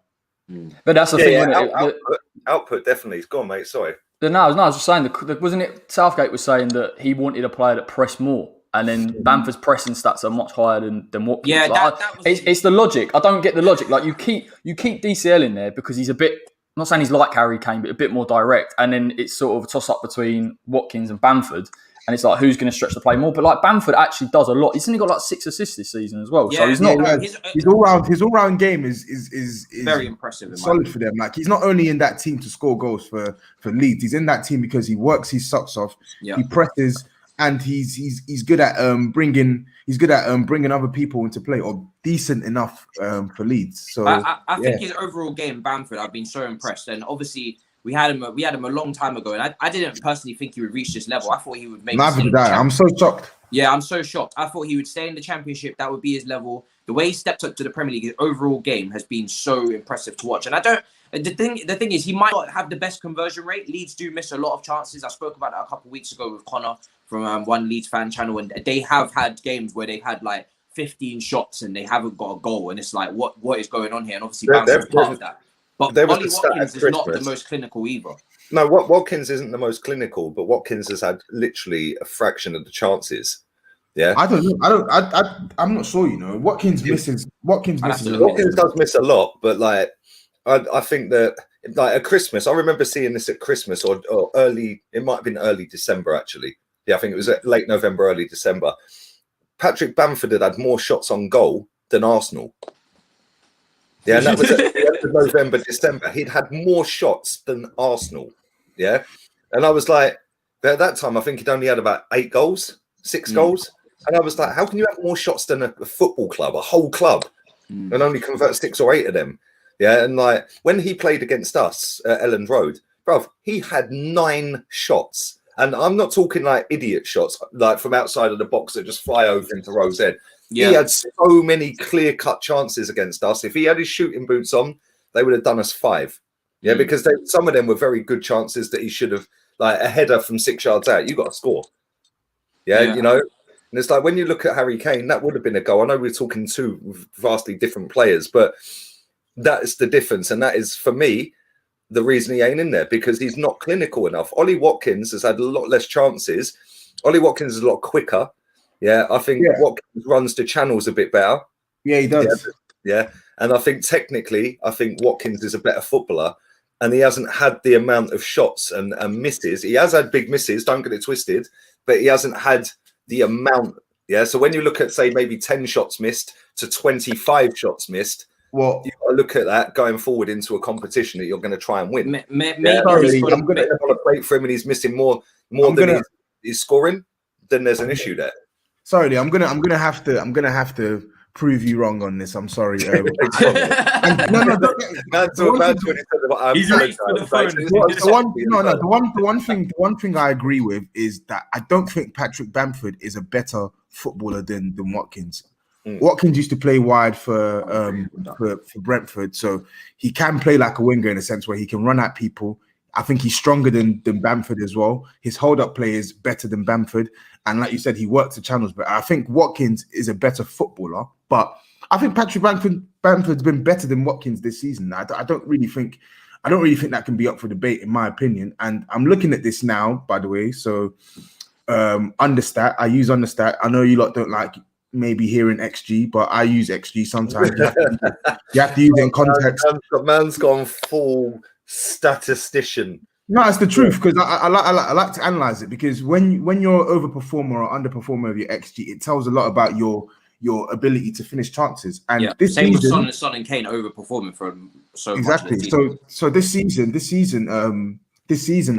But that's the thing. Output definitely. Go on, mate. Sorry. No, I was just saying. Wasn't it Southgate was saying that he wanted a player that pressed more, and then Bamford's pressing stats are much higher than Watkins. Yeah, like, it's the logic. I don't get the logic. Like you keep DCL in there because he's a bit. I'm not saying he's like Harry Kane, but a bit more direct. And then it's sort of a toss-up between Watkins and Bamford. And it's like, who's going to stretch the play more? But like Bamford actually does a lot. He's only got like 6 assists this season as well. So he's not. His all-round game is very impressive. Solid for them. Like he's not only in that team to score goals for Leeds. He's in that team because he works his socks off. Yeah. He presses, and he's good at bringing other people into play, or decent enough for Leeds. So I think his overall game, Bamford, I've been so impressed. And obviously we had him a long time ago, and I didn't personally think he would reach this level. I thought he would make. I'm so shocked. Yeah, I'm so shocked. I thought he would stay in the Championship. That would be his level. The way he stepped up to the Premier League, his overall game has been so impressive to watch. And the thing is, he might not have the best conversion rate. Leeds do miss a lot of chances. I spoke about that a couple of weeks ago with Connor from one Leeds fan channel, and they have had games where they've had like 15 shots and they haven't got a goal, and it's like, what is going on here? And obviously, Bamford's part of that. But Ollie Watkins is not the most clinical either. No, Watkins isn't the most clinical, but Watkins has had literally a fraction of the chances. Yeah, I don't know. I'm not sure. You know, Watkins misses. Watkins does miss a lot, but like, I think that like at Christmas, I remember seeing this at Christmas or early. It might have been early December actually. Yeah, I think it was late November, early December. Patrick Bamford had more shots on goal than Arsenal. Yeah, and that was at the end of November, December. He'd had more shots than Arsenal. Yeah. And I was like, at that time, I think he'd only had about 6 goals. And I was like, how can you have more shots than a football club, a whole club, and only convert 6 or 8 of them? Yeah. And like when he played against us at Elland Road, bruv, he had 9 shots. And I'm not talking like idiot shots, like from outside of the box that just fly over into Rose End. Yeah. He had so many clear-cut chances against us. If he had his shooting boots on, they would have done us 5. Yeah, because some of them were very good chances that he should have, like a header from 6 yards out. You got to score. Yeah, you know. And it's like when you look at Harry Kane, that would have been a goal. I know we're talking 2 vastly different players, but that is the difference. And that is, for me, the reason he ain't in there, because he's not clinical enough. Ollie Watkins has had a lot less chances. Ollie Watkins is a lot quicker. Yeah, I think Watkins runs the channels a bit better. Yeah, he does. Yeah, and I think technically, Watkins is a better footballer, and he hasn't had the amount of shots and misses. He has had big misses, don't get it twisted, but he hasn't had the amount. Yeah, so when you look at, say, maybe 10 shots missed to 25 shots missed, well, you've got to look at that going forward into a competition that you're going to try and win. Maybe I'm going to have a plate for him, and he's missing more than he's scoring. Then there's an issue there. Sorry, I'm gonna have to prove you wrong on this. I'm sorry. He's reached for the phone. The one thing I agree with is that I don't think Patrick Bamford is a better footballer than Watkins. Watkins used to play wide for Brentford, so he can play like a winger in a sense where he can run at people. I think he's stronger than Bamford as well. His hold-up play is better than Bamford. And like you said, he works the channels. But I think Watkins is a better footballer. But I think Patrick Bamford's been better than Watkins this season. I don't really think that can be up for debate, in my opinion. And I'm looking at this now, by the way. So Understat, I use Understat. I know you lot don't like maybe hearing XG, but I use XG sometimes. You have to use it in context. Man's gone full statistician. No, it's the truth, because I like to analyze it, because when you're overperformer or underperformer of your XG, it tells a lot about your ability to finish chances. And this same season, with Son and Kane overperforming for so exactly. Much So this season,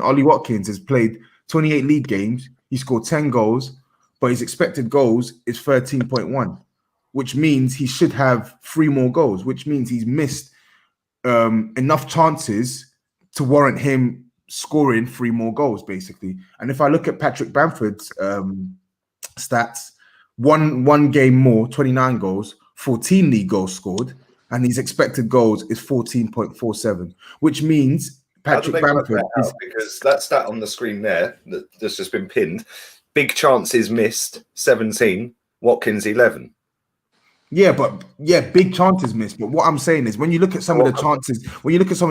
Ollie Watkins has played 28 league games. He scored 10 goals, but his expected goals is 13.1, which means he should have 3 more goals, which means he's missed enough chances to warrant him scoring 3 more goals, basically. And if I look at Patrick Bamford's stats, one game more, 29 goals, 14 league goals scored, and his expected goals is 14.47, which means Patrick Bamford is, because that stat on the screen there that's just been pinned, big chances missed 17, Watkins 11. Big chances missed. But what I'm saying is, when you look at some of the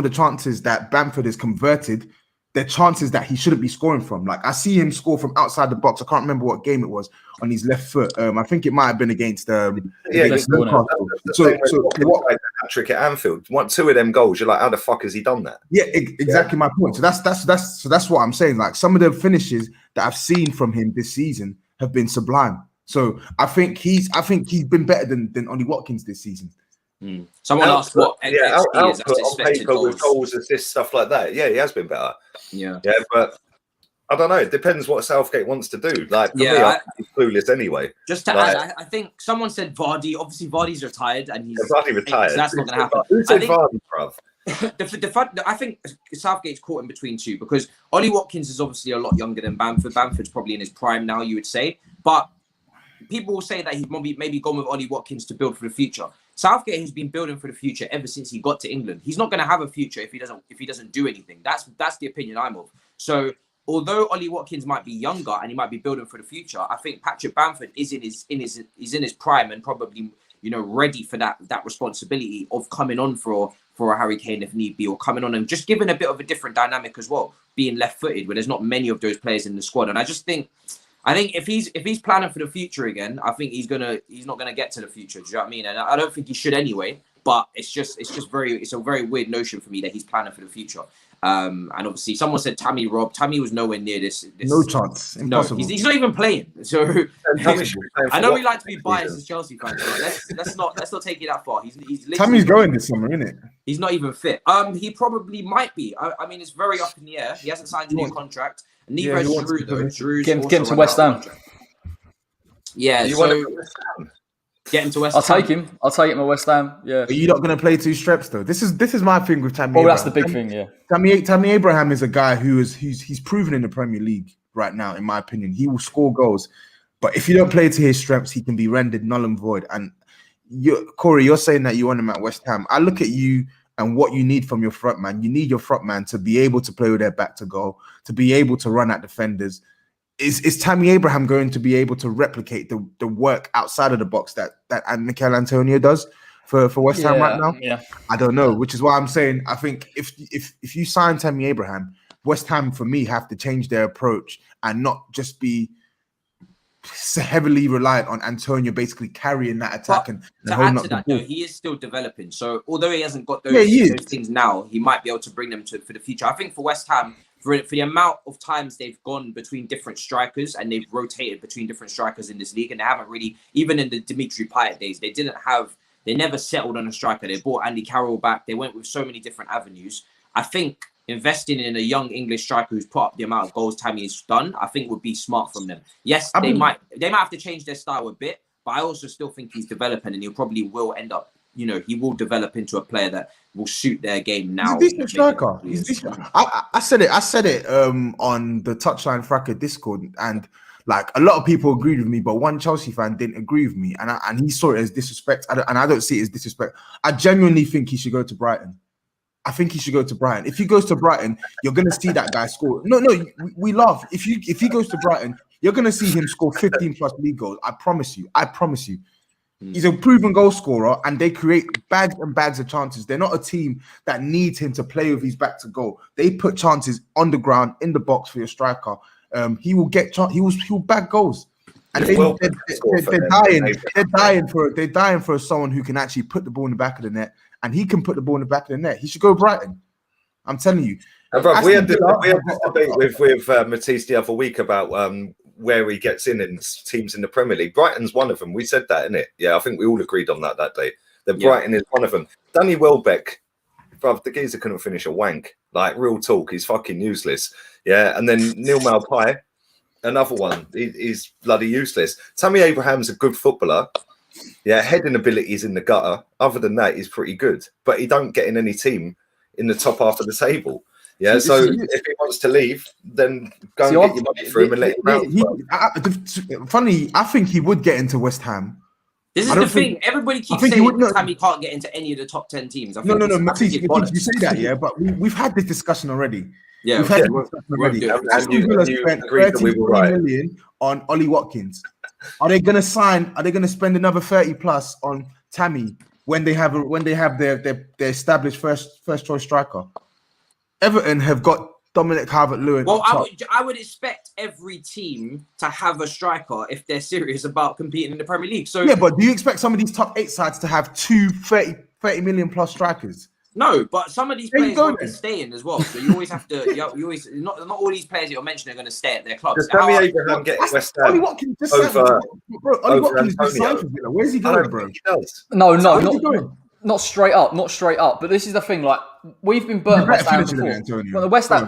chances that Bamford has converted, they're chances that he shouldn't be scoring from. Like, I see him score from outside the box. I can't remember what game it was, on his left foot. I think it might have been against Newcastle. So Patrick at Anfield, 2 of them goals, you're like, how the fuck has he done that? Yeah, exactly my point. So that's what I'm saying. Like, some of the finishes that I've seen from him this season have been sublime. So I think he's been better than Ollie Watkins this season. Someone asked what output is on paper with goals, assists, stuff like that. Yeah, he has been better. Yeah, but I don't know. It depends what Southgate wants to do. Like, for me, I'm clueless anyway. Just to add, I think someone said Vardy. Obviously, Vardy's retired, and he's retired. So that's not going to happen. Who said Vardy, bruv? I think Southgate's caught in between two, because Ollie Watkins is obviously a lot younger than Bamford. Bamford's probably in his prime now, you would say, but people will say that he's maybe gone with Ollie Watkins to build for the future. Southgate has been building for the future ever since he got to England. He's not going to have a future if he doesn't do anything. That's the opinion I'm of. So although Ollie Watkins might be younger and he might be building for the future, I think Patrick Bamford is in his prime and probably ready for that responsibility of coming on for a Harry Kane if need be, or coming on and just giving a bit of a different dynamic as well, being left-footed where there's not many of those players in the squad. And I think if he's planning for the future again, I think he's not gonna get to the future. Do you know what I mean? And I don't think he should anyway. But it's a very weird notion for me that he's planning for the future. And obviously, someone said Tammy Robb. Tammy was nowhere near this. No chance. Impossible. No, he's not even playing. So I know we like to be biased as Chelsea fans, but let's not take it that far. He's Tammy's going this summer, isn't it? He's not even fit. He probably might be. I mean, it's very up in the air. He hasn't signed a new contract. Neither has Drew, though. Drew's get him to West Ham. Yeah, get him to West Ham. I'll take him to West Ham. Yeah. Are you not going to play 2 streps though? This is my thing with Tammy. Well, that's the big thing. Yeah. Tammy Abraham is a guy he's proven in the Premier League right now. In my opinion, he will score goals, but if you don't play to his strengths, he can be rendered null and void. And Corey, you're saying that you want him at West Ham. I look at you and what you need from your front man. You need your front man to be able to play with their back to goal, to be able to run at defenders. Is Tammy Abraham going to be able to replicate the work outside of the box that Mikel Antonio does for West Ham right now? Yeah, I don't know, which is why I'm saying I think if you sign Tammy Abraham, West Ham for me have to change their approach and not just be heavily reliant on Antonio basically carrying that attack and add to that, though, he is still developing. So although he hasn't got those things now, he might be able to bring them for the future. I think for West Ham, for the amount of times they've gone between different strikers and they've rotated between different strikers in this league, and they haven't really, even in the Dimitri Payet days, they never settled on a striker. They brought Andy Carroll back. They went with so many different avenues. I think investing in a young English striker who's put up the amount of goals Tammy has done, I think would be smart from them. Yes, they might have to change their style a bit, but I also still think he's developing, and he probably will end up. He will develop into a player that will suit their game now. He's a decent striker. I said it on the Touchline Fracker Discord, and like a lot of people agreed with me, but one Chelsea fan didn't agree with me, and he saw it as disrespect, and I don't see it as disrespect. I genuinely think he should go to Brighton. I think he should go to Brighton. If he goes to Brighton, you're going to see that guy score. No, we laugh. If he goes to Brighton, you're going to see him score 15 plus league goals. I promise you. He's a proven goal scorer, and they create bags and bags of chances. They're not a team that needs him to play with his back to goal. They put chances on the ground, in the box for your striker. He will bag goals. And they're dying for someone who can actually put the ball in the back of the net, and he can put the ball in the back of the net. He should go Brighton. I'm telling you. We had this debate with Matisse the other week about where he gets in teams in the Premier League. Brighton's one of them. We said that, innit? Yeah, I think we all agreed on that day. That Brighton is one of them. Danny Welbeck, bruv, the geezer couldn't finish a wank. Like, real talk, he's fucking useless. Yeah, and then Neil Maupay, another one. He's bloody useless. Tammy Abraham's a good footballer. Yeah, heading ability is in the gutter. Other than that, he's pretty good. But he don't get in any team in the top half of the table. Yeah, so if he wants to leave, then go and get your money for him and let him out. Funny, I think he would get into West Ham. This is the thing. Everybody keeps saying Tammy can't get into any of the top 10 teams. No, Matisse, you say that, yeah, but we've had this discussion already. Yeah, we've had this discussion already. Aston Villa spent 30 million on Ollie Watkins. Are they going to spend another 30 plus on Tammy when they have their established first choice striker? Everton have got Dominic Calvert-Lewin. Well, I would expect every team to have a striker if they're serious about competing in the Premier League. So yeah, but do you expect some of these top 8 sides to have 30 million plus strikers? No, but some of these players want to stay in as well. So you always have to. You always not all these players that you're mentioning are going to stay at their clubs. Does Tammy Abraham get West Ham Ollie Watkins over Villa. Where's he going, bro? Not straight up. But this is the thing. Like, we've been burnt West Ham before. Well, the West Ham,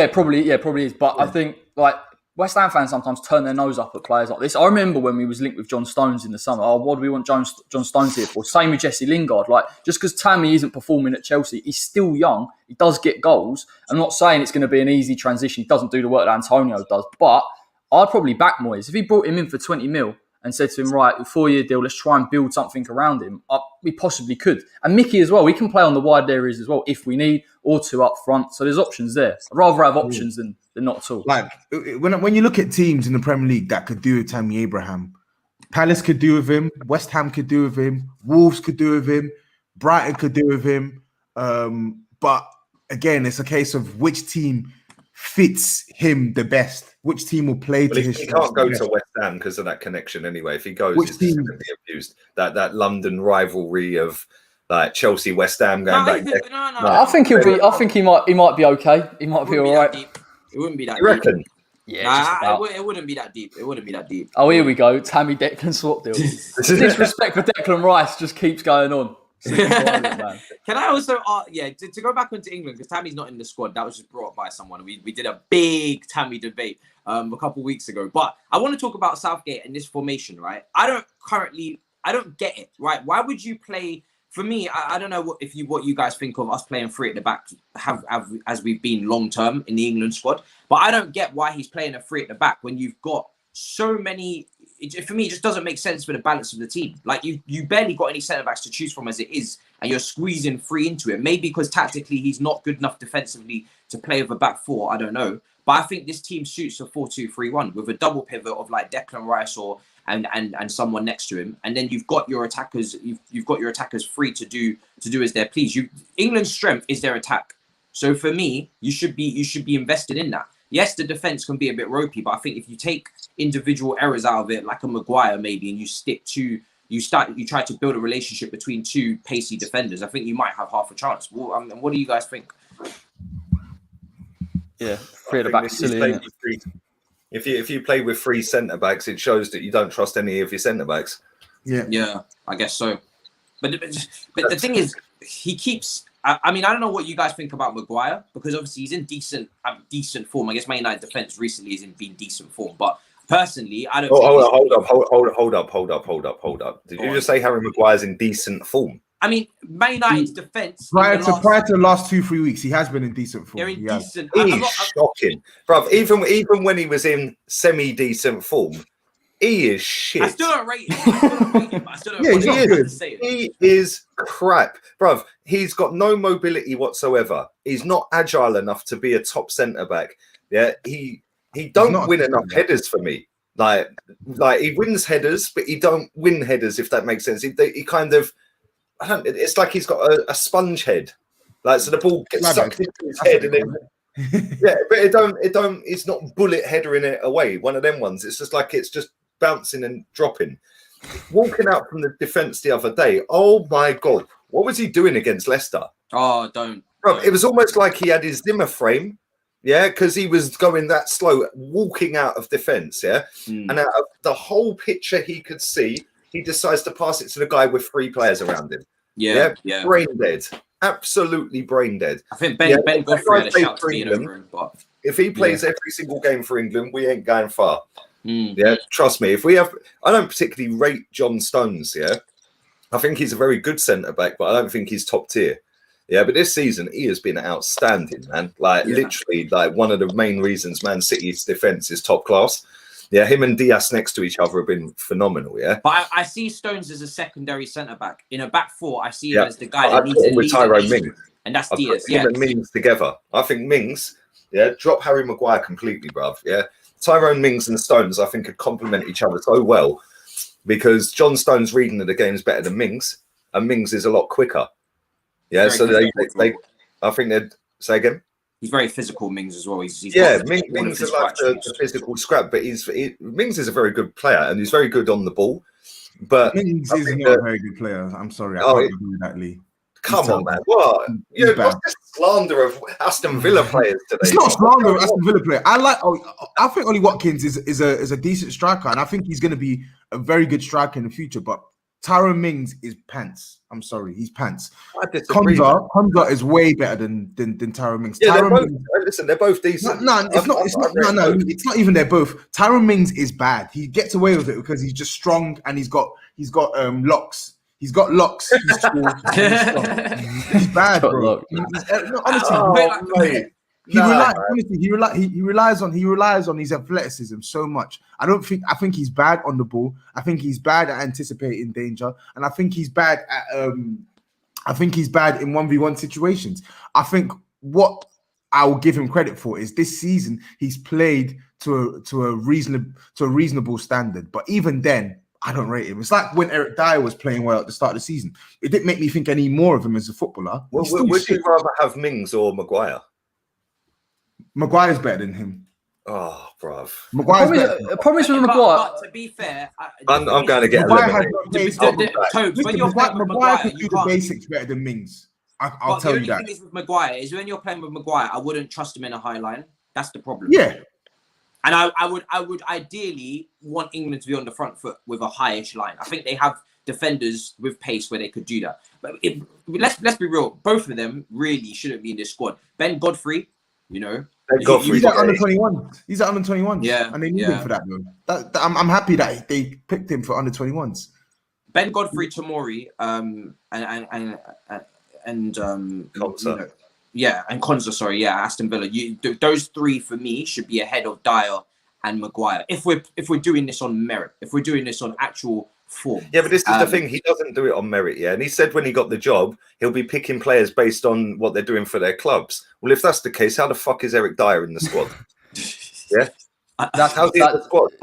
probably is. But I think like West Ham fans sometimes turn their nose up at players like this. I remember when we was linked with John Stones in the summer. Oh, what do we want John Stones here for? Same with Jesse Lingard. Like, just because Tammy isn't performing at Chelsea, he's still young. He does get goals. I'm not saying it's going to be an easy transition. He doesn't do the work that Antonio does. But I'd probably back Moyes if he brought him in for 20 mil. And said to him, right, 4-year deal, let's try and build something around him. We possibly could. And Mickey as well, we can play on the wide areas as well if we need, or 2 up front. So there's options there. I'd rather have options than not at all. Like, when you look at teams in the Premier League that could do with Tammy Abraham, Palace could do with him, West Ham could do with him, Wolves could do with him, Brighton could do with him. But again, it's a case of which team fits him the best. Which team will play to his? He can't go to West Ham because of that connection anyway. If he goes, it's going to be abused. That London rivalry of like Chelsea, West Ham going back. No. I think he'll be. I think he might be okay. He might be all right. It wouldn't be that. You reckon? Yeah, it wouldn't be that deep. Oh, here we go. Tammy Declan swap deal. Disrespect for Declan Rice just keeps going on. Can I also to go back onto England, because Tammy's not in the squad, that was just brought up by someone. We did a big Tammy debate a couple of weeks ago, but I want to talk about Southgate and this formation, right? I don't get it, right? Why would you play? For me, I don't know what you guys think of us playing 3 at the back have as we've been long term in the England squad, but I don't get why he's playing a 3 at the back when you've got so many. For me, it just doesn't make sense for the balance of the team. Like, you barely got any centre backs to choose from as it is, and you're squeezing 3 into it. Maybe because tactically he's not good enough defensively to play with a back 4. I don't know, but I think this team suits a 4-2-3-1 with a double pivot of like Declan Rice and someone next to him, and then you've got your attackers. You've got your attackers free to do as they please. England's strength is their attack, so for me, you should be invested in that. Yes, the defense can be a bit ropey, but I think if you take individual errors out of it, like a Maguire maybe, and you try to build a relationship between 2 pacey defenders, I think you might have half a chance. Well, what do you guys think? Yeah, 3 at the back silly, isn't it? If you play with 3 centre backs, it shows that you don't trust any of your centre backs. Yeah, I guess so. But the thing is, he keeps. I mean, I don't know what you guys think about Maguire, because obviously he's in decent form. I guess Man United defense recently has been decent form, but personally, I don't. Oh, think hold up. Did you just say Harry Maguire's in decent form? I mean, Man United's defense prior to the last 2-3 weeks, he has been in decent form. They're in decent. He's shocking, bruv. Even when he was in semi-decent form, he is shit. I still don't rate him. I still don't Yeah, he's not good. He is crap, bruv. He's got no mobility whatsoever. He's not agile enough to be a top centre back. Yeah, he don't win enough headers for me. Like he wins headers, but he don't win headers. If that makes sense, he kind of. It's like he's got a sponge head, like so the ball gets sucked into his head, and then but it don't. It's not bullet headering it away. One of them ones. It's just like it's just bouncing and dropping. Walking out from the defence the other day. Oh my god, what was he doing against Leicester? Oh, don't. Bro, it was almost like he had his Zimmer frame. Yeah, because he was going that slow, walking out of defence. Yeah, and out of the whole picture he could see. He decides to pass it to the guy with 3 players around him. Yeah. Brain dead. Absolutely brain dead. I think Ben Godfrey had a shout to being over him. But if he plays every single game for England, we ain't going far. Yeah, trust me. I don't particularly rate John Stones. Yeah, I think he's a very good centre back, but I don't think he's top tier. Yeah, but this season he has been outstanding, man. Literally, one of the main reasons Man City's defence is top class. Yeah, him and Diaz next to each other have been phenomenal. Yeah, but I see Stones as a secondary centre back in a back four. I see him as the guy that needs to with Tyrone Mings, and that's Diaz. Him and Mings together. I think Mings, drop Harry Maguire completely, bruv. Yeah, Tyrone Mings and Stones, I think, could complement each other so well because John Stones' reading of the game is better than Mings, and Mings is a lot quicker. Yeah, so I think they'd say again. He's very physical, Mings, as well. Mings is like the physical scrap, but Mings is a very good player and he's very good on the ball. But Mings is not a very good player. I'm sorry, I can't agree with that, Lee. Come on, man. What? What's this slander of Aston Villa players today? It's not slander of Aston Villa player. I think Ollie Watkins is a decent striker, and I think he's going to be a very good striker in the future. But Tyrone Mings is pants. I'm sorry, he's pants. Konza is way better than Tyrone Mings. Yeah, they're both decent. It's not even they're both. Tyrone Mings is bad. He gets away with it because he's just strong and he's got locks. He's got locks. He's tall. He's bad, bro. Honestly, he relies on his athleticism so much. I think he's bad on the ball. I think he's bad at anticipating danger, and I think he's bad at in 1v1 situations. I think what I will give him credit for is this season he's played to a reasonable standard, but even then I don't rate him. It's like when Eric Dyer was playing well at the start of the season. It didn't make me think any more of him as a footballer. Would you rather have Mings or Maguire? Maguire's better than him. Oh, bruv. Maguire's better. The problem is with Maguire. But to be fair, I'm going to get Maguire Maguire can do the basics better than Mings. I'll tell you that. The only thing is with Maguire is when you're playing with Maguire, I wouldn't trust him in a high line. That's the problem. Yeah. And I would ideally want England to be on the front foot with a high-ish line. I think they have defenders with pace where they could do that. But let's be real. Both of them really shouldn't be in this squad. Ben Godfrey, he's at under 21. He's at under 21. Yeah, and they need him for that though. I'm happy that they picked him for under 21s. Ben Godfrey, Tomori, and Konza. Sorry, Aston Villa. Those three for me should be ahead of Dyer and Maguire. If we're doing this on merit, if we're doing this on actual form. Yeah, but this is the thing. He doesn't do it on merit. Yeah, and he said when he got the job, he'll be picking players based on what they're doing for their clubs. Well, if that's the case, how the fuck is Eric Dyer in the squad? Yeah, how's he in the squad?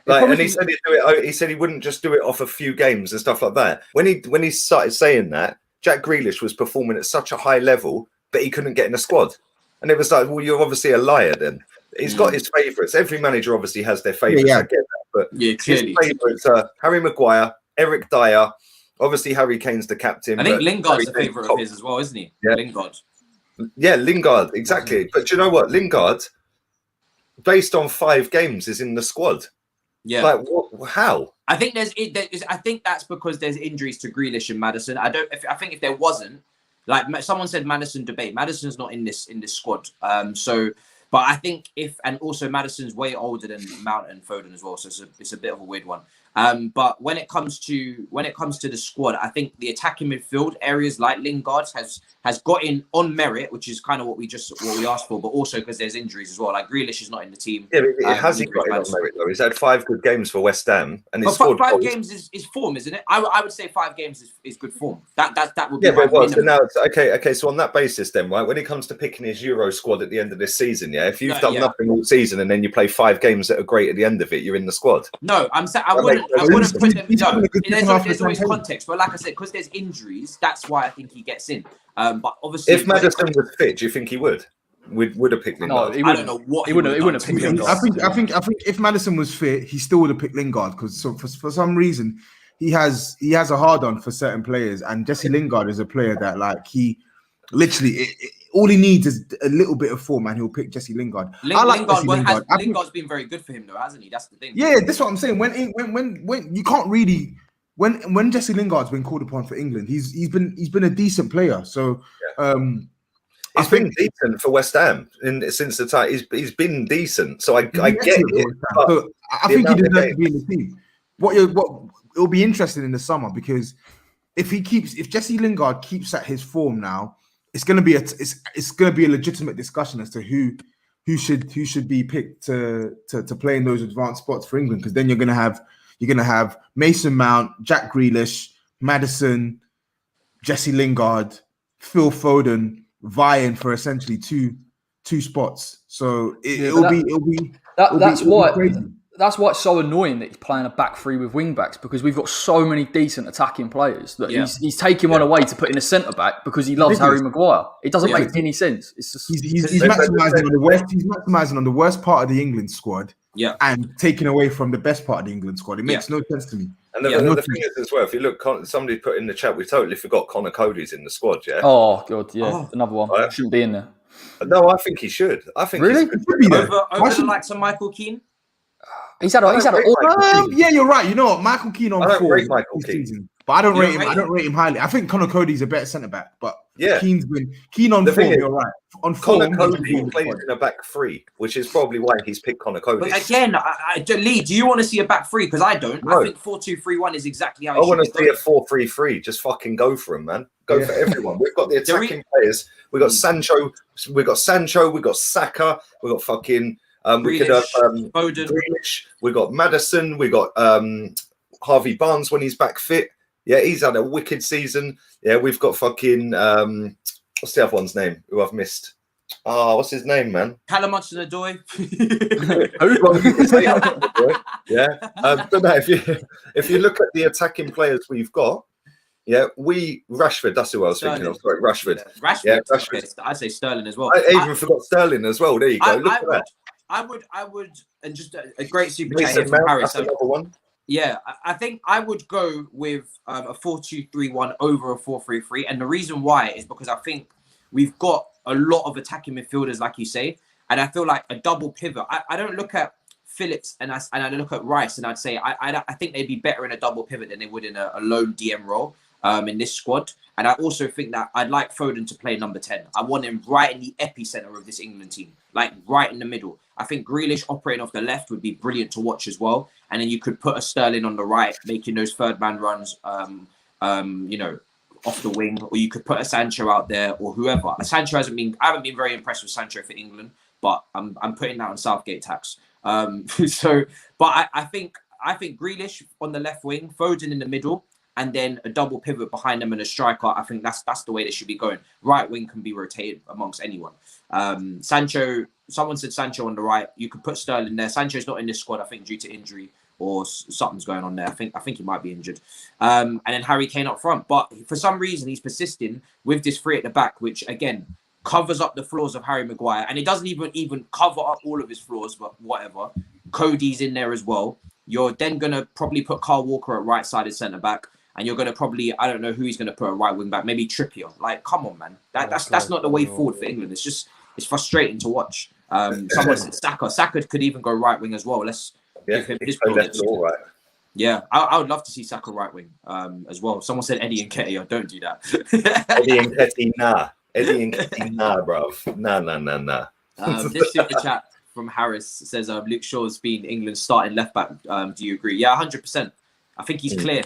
And he said he'd do it. He said he wouldn't just do it off a few games and stuff like that. When he started saying that, Jack Grealish was performing at such a high level, but he couldn't get in the squad. And it was like, well, you're obviously a liar then. He's got his favourites. Every manager obviously has their favourites. I get that. But his favourites are Harry Maguire, Eric Dyer. Obviously, Harry Kane's the captain. I think Lingard's a favourite of his as well, isn't he? Yeah. Lingard. Yeah, Lingard, exactly. But do you know what? Lingard, based on 5 games, is in the squad. Yeah. Like, how? I think I think that's because there's injuries to Grealish and Maddison. I think if there wasn't, like someone said, Maddison debate. Maddison's not in this squad. So But I think and also Maddison's way older than Mount and Foden as well, so it's a bit of a weird one. But when it comes to the squad, I think the attacking midfield areas like Lingard has got in on merit, which is kind of what we asked for, but also because there's injuries as well. Like Grealish is not in the team. Yeah, but has he got in on merit though? He's had 5 good games for West Ham, and he's scored 5 goals. games is form, isn't it? I would say 5 games is good form. That would be So now okay. So on that basis, then, right, when it comes to picking his Euro squad at the end of this season, if you've done nothing all season and then you play 5 games that are great at the end of it, you're in the squad. No, I wouldn't put them. No, there's always context, but like I said, because there's injuries, that's why I think he gets in. But obviously, if Maddison was fit, do you think he would have picked Lingard? No, I don't know what he wouldn't have picked Lingard. I think if Maddison was fit, he still would have picked Lingard because for some reason he has a hard on for certain players, and Jesse Lingard is a player that like he literally all he needs is a little bit of form, and he'll pick Jesse Lingard. Lingard's been very good for him though, hasn't he? That's the thing. Yeah, that's what I'm saying. When you can't really when Jesse Lingard's been called upon for England, he's been a decent player. So he's been decent for West Ham since the time he's been decent. So I get it. So I think he deserves to be in the team. What it'll be interesting in the summer because if Jesse Lingard keeps at his form now, it's gonna be a legitimate discussion as to who should be picked to play in those advanced spots for England, because then you're gonna have Mason Mount, Jack Grealish, Maddison, Jesse Lingard, Phil Foden vying for essentially two spots. So it'll be crazy. That's why it's so annoying that he's playing a back 3 with wing backs, because we've got so many decent attacking players that he's taking one away to put in a centre back because he loves Harry Maguire. It doesn't make any sense. It's just he's maximising on the worst. He's maximising on the worst part of the England squad. Yeah, and taking away from the best part of the England squad. It makes no sense to me. And the thing is as well, if you look, somebody put in the chat, we totally forgot Connor Cody's in the squad. Yeah. Oh god, another one. Right. Shouldn't be in there. No, I think he should. I think really he should be there. Over the likes of Michael Keane. He's had yeah, you're right. You know what, Michael Keane on 4 Michael Keane. season, but I don't rate him. I don't rate him highly. I think Connor Cody's a better centre back, but Keane's been Keane on form. You're right. On Connor Cody plays in a back 3, which is probably why he's picked Connor Cody. But again, Lee, do you want to see a back 3? Because I don't. No. I think 4-2-3-1 is exactly how. I want to see a 4-3-3. Just fucking go for him, man. Go for everyone. We've got the attacking players. We got Sancho. We got Saka. We got fucking. We could have Foden. Grealish. We got Maddison. We got Harvey Barnes when he's back fit. Yeah, he's had a wicked season. Yeah, we've got fucking what's the other one's name? Who I've missed? What's his name, man? Callum Hudson-Odoi. Yeah. But no, if you look at the attacking players we've got, Rashford. That's who I was thinking of. Sorry, Rashford. Rashford. I'd say Sterling as well. I even forgot Sterling as well. There you go. Look at that. I would, and just a great super chat here from Paris. That's another one. Yeah, I think I would go with a 4-2-3-1 over a 4-3-3, and the reason why is because I think we've got a lot of attacking midfielders, like you say, and I feel like a double pivot. I don't look at Phillips and I look at Rice, and I'd say I think they'd be better in a double pivot than they would in a lone DM role in this squad. And I also think that I'd like Foden to play number 10. I want him right in the epicenter of this England team, like right in the middle. I think Grealish operating off the left would be brilliant to watch as well. And then you could put a Sterling on the right, making those third man runs, off the wing, or you could put a Sancho out there or whoever. I haven't been very impressed with Sancho for England, but I'm putting that on Southgate tax. I think Grealish on the left wing, Foden in the middle, and then a double pivot behind them and a striker. I think that's the way they should be going. Right wing can be rotated amongst anyone. Sancho, someone said Sancho on the right. You could put Sterling there. Sancho's not in this squad, I think, due to injury or something's going on there. I think he might be injured. And then Harry Kane up front. But for some reason, he's persisting with this 3 at the back, which again covers up the flaws of Harry Maguire. And it doesn't even cover up all of his flaws, but whatever. Cody's in there as well. You're then going to probably put Kyle Walker at right-sided centre-back. And you're going to probably, I don't know who he's going to put a right wing back, maybe Trippier. Like, come on, man. That's not the way forward for England. It's frustrating to watch. Someone said Saka. Saka could even go right wing as well. Let's give him his bullets. Right. Yeah, I would love to see Saka right wing as well. Someone said Eddie Nketiah. Don't do that. Eddie Nketiah, nah. Eddie Nketiah, nah, bruv. Nah. This super chat from Harris says Luke Shaw's been England's starting left back. Do you agree? Yeah, 100%. I think he's clear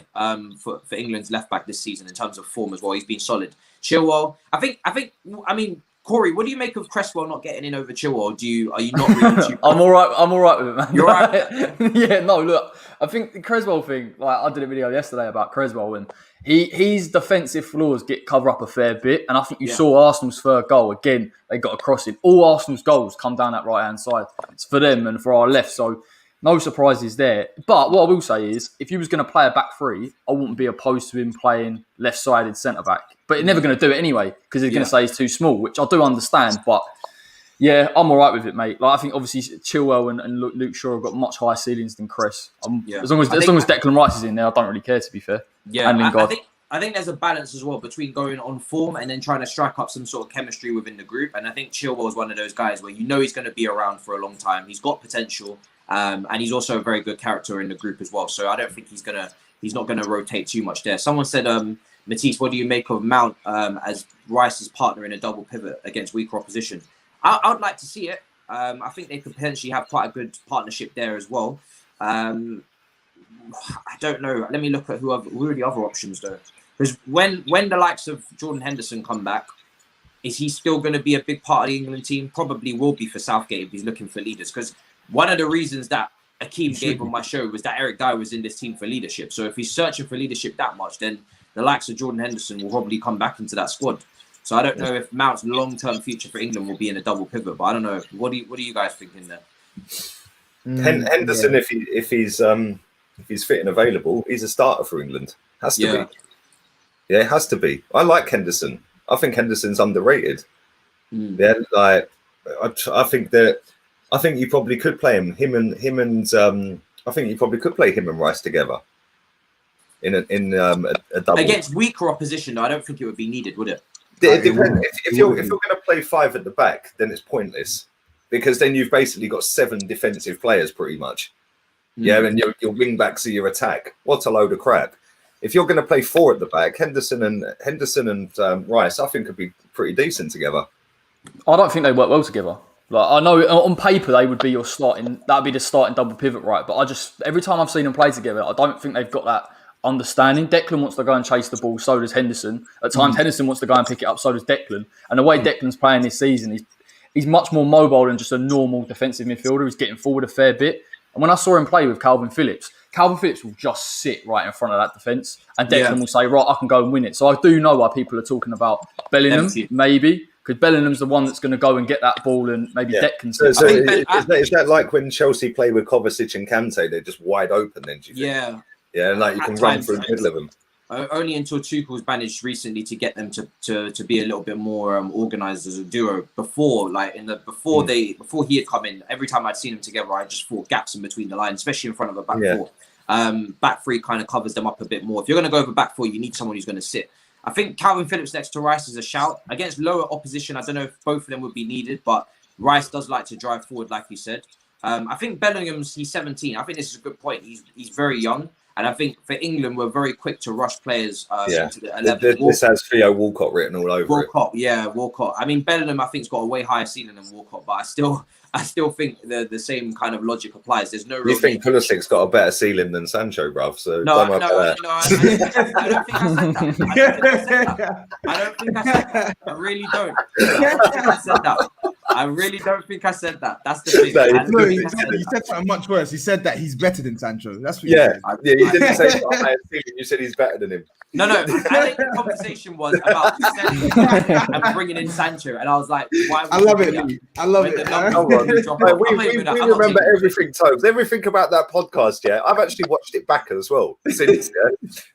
for England's left back this season in terms of form as well. He's been solid. Chilwell, I mean, Corey, what do you make of Cresswell not getting in over Chilwell? Are you not really too I'm all right with it, man. You're all right? Yeah, no, look, I think the Cresswell thing, like I did a video yesterday about Cresswell, and his defensive flaws cover up a fair bit. And I think you saw Arsenal's third goal. Again, they got a crossing. All Arsenal's goals come down that right-hand side. It's for them and for our left. So no surprises there. But what I will say is, if he was going to play a back three, I wouldn't be opposed to him playing left-sided centre-back. But he's never going to do it anyway, because he's going to say he's too small, which I do understand. But yeah, I'm all right with it, mate. Like, I think obviously Chilwell and Luke Shaw have got much higher ceilings than Cress. As long as Declan Rice is in there, I don't really care, to be fair. Yeah, I think there's a balance as well between going on form and then trying to strike up some sort of chemistry within the group. And I think Chilwell is one of those guys where he's going to be around for a long time. He's got potential, and he's also a very good character in the group as well. So I don't think he's not gonna rotate too much there. Someone said, Matisse, what do you make of Mount as Rice's partner in a double pivot against weaker opposition? I would like to see it. I think they could potentially have quite a good partnership there as well. I don't know. Let me look at who are the other options though. Because when the likes of Jordan Henderson come back, is he still going to be a big part of the England team? Probably will be for Southgate if he's looking for leaders. Because one of the reasons that Akeem gave on my show was that Eric Dyer was in this team for leadership. So if he's searching for leadership that much, then the likes of Jordan Henderson will probably come back into that squad. So I don't know if Mount's long-term future for England will be in a double pivot, but I don't know. What do you guys think in there? Henderson, if he's fit and available, he's a starter for England. Has to be. Yeah, it has to be. I like Henderson. I think Henderson's underrated. Yeah, like I think you probably could play him. I think you probably could play him and Rice together in a double against weaker opposition. Though I don't think it would be needed, would it? It depends. If you're going to play five at the back, then it's pointless, because then you've basically got 7 defensive players pretty much. Yeah, and your wing backs are your attack. What a load of crap! If you're going to play 4 at the back, Henderson and Rice, I think could be pretty decent together. I don't think they work well together. Like, I know on paper they would be your starting. That'd be the starting double pivot, right? But every time I've seen them play together, I don't think they've got that understanding. Declan wants to go and chase the ball, so does Henderson. At times, Henderson wants to go and pick it up, so does Declan. And the way Declan's playing this season, he's much more mobile than just a normal defensive midfielder. He's getting forward a fair bit. And when I saw him play with Calvin Phillips will just sit right in front of that defence, and Declan will say, right, I can go and win it. So I do know why people are talking about Bellingham, maybe, because Bellingham's the one that's going to go and get that ball, and maybe Declan. So is that like when Chelsea play with Kovacic and Kante? They're just wide open then, do you think? Yeah, and like you can run through the middle of them. Only until Tuchel's managed recently to get them to be a little bit more organised as a duo. Before he had come in, every time I'd seen them together, I just thought gaps in between the lines, especially in front of a back four. Back three kind of covers them up a bit more. If you're going to go over back four, you need someone who's going to sit. I think Calvin Phillips next to Rice is a shout. Against lower opposition, I don't know if both of them would be needed, but Rice does like to drive forward, like you said. I think he's 17. I think this is a good point. He's very young. And I think for England, we're very quick to rush players into the 11. This has Theo Walcott written all over it. Walcott. I mean, Bellingham, I think, has got a way higher ceiling than Walcott, but I still think the same kind of logic applies. There's no real... You think Pulisic's got a better ceiling than Sancho, bruv? So I don't think I said that. I don't think I said that. I really don't. I really don't think I said that. That's the thing. He said something much worse. He said that he's better than Sancho. That's what you said. You didn't say that. You said he's better than him. No. I think the conversation was about and bringing in Sancho, and I was like, "Why?" I love it. I love it. We remember everything, Tobs. Everything about that podcast. Yeah, I've actually watched it back as well since.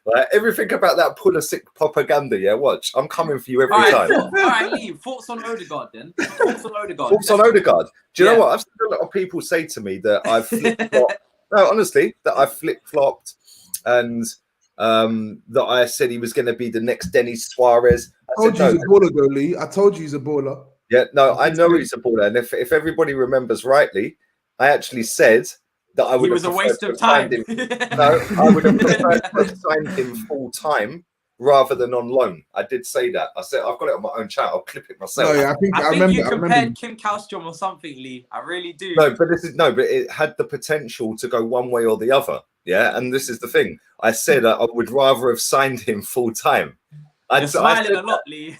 Like, everything about that Pulisic propaganda. Yeah, watch. I'm coming for you every time. All right, Lee. Thoughts on Odegaard then? Thoughts on Odegaard. Do you know what? I've seen a lot of people say to me that I've flip-flopped. No, honestly, that I've flip-flopped and that I said he was going to be the next Denis Suarez. I told you he's a baller, though, Lee. I told you he's a baller. Yeah, no, I know he's a baller. And if everybody remembers rightly, I actually said that I would have... It was a waste of time. No, I would have preferred to have signed him full-time rather than on loan. I did say that. I said I've got it on my own chat. I'll clip it myself. No, yeah, I remember. You compared Kim Kallstrom or something, Lee. I really do. No, but it had the potential to go one way or the other. Yeah, and this is the thing. I said I would rather have signed him full time. You're smiling a lot, Lee.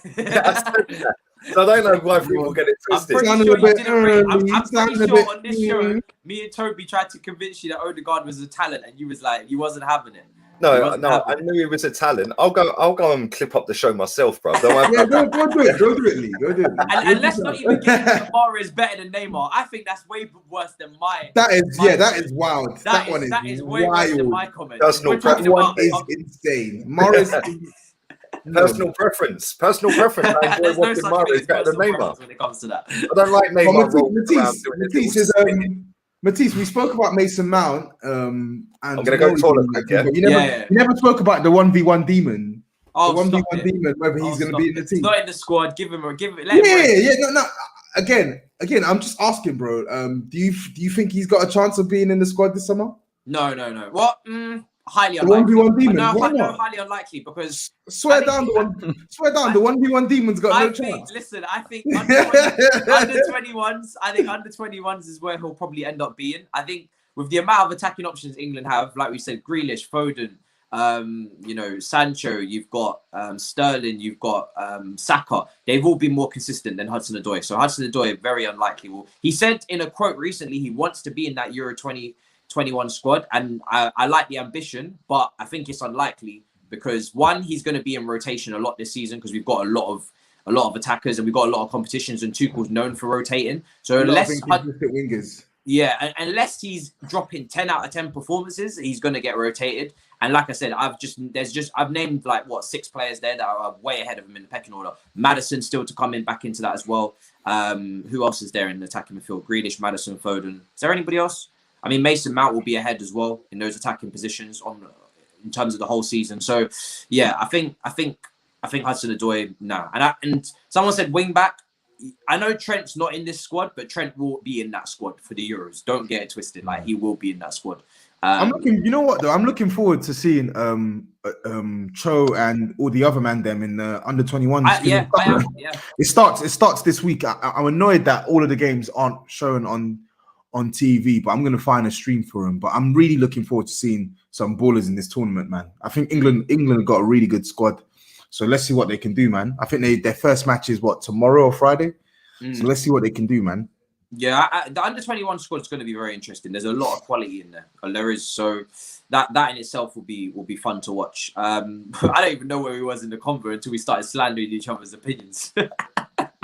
So I don't know why people get it twisted. I'm pretty sure on this show, me and Toby tried to convince you that Odegaard was a talent, and you was like, you wasn't having it. No, I knew he was a talent. I'll go and clip up the show myself, bro. Go do it, Lee. Go do it. And let's not even get into Neymar is better than Neymar. I think that's way worse than my. That is wild. That is way worse than my comment. Personal preference is insane. Morris. Personal preference. I enjoy watching Morris better than Neymar. When it comes to that, I don't like Neymar. Matisse, we spoke about Mason Mount. And I'm going to go toilet break, you never spoke about the 1v1 demon. Oh, the 1v1 demon, whether he's going to be in the team. He's not in the squad. Give it. No. Again, I'm just asking, bro. Do you think he's got a chance of being in the squad this summer? No. What? Highly unlikely. 1v1 demon. No, highly unlikely because swear down the 1v1 demon's got no chance. Listen, I think under 21s. I think under 21s is where he'll probably end up being. I think with the amount of attacking options England have, like we said, Grealish, Foden, Sancho, you've got Sterling, you've got Saka. They've all been more consistent than Hudson-Odoi. So Hudson-Odoi very unlikely. He said in a quote recently he wants to be in that Euro 2021 squad, and I like the ambition, but I think it's unlikely because one, he's going to be in rotation a lot this season because we've got a lot of attackers and we've got a lot of competitions, and Tuchel's known for rotating. So unless unless he's dropping 10 out of 10 performances, he's going to get rotated. And like I said, I've named like 6 players there that are way ahead of him in the pecking order. Maddison still to come in back into that as well. Who else is there in the attacking midfield? Grealish, Maddison, Foden. Is there anybody else? I mean, Mason Mount will be ahead as well in those attacking positions in terms of the whole season. So, yeah, I think Hudson-Odoi now. And someone said wing back. I know Trent's not in this squad, but Trent will be in that squad for the Euros. Don't get it twisted. Like, he will be in that squad. You know what though? I'm looking forward to seeing Cho and all the other man them in the under 21s. It starts this week. I'm annoyed that all of the games aren't shown on TV, but I'm going to find a stream for them. But I'm really looking forward to seeing some ballers in this tournament, man. I think England have got a really good squad. So let's see what they can do, man. I think their first match is tomorrow or Friday. So let's see what they can do, man. Yeah, the under 21 squad is going to be very interesting. There's a lot of quality in there. There is, so that in itself will be fun to watch. I don't even know where we was in the convo until we started slandering each other's opinions.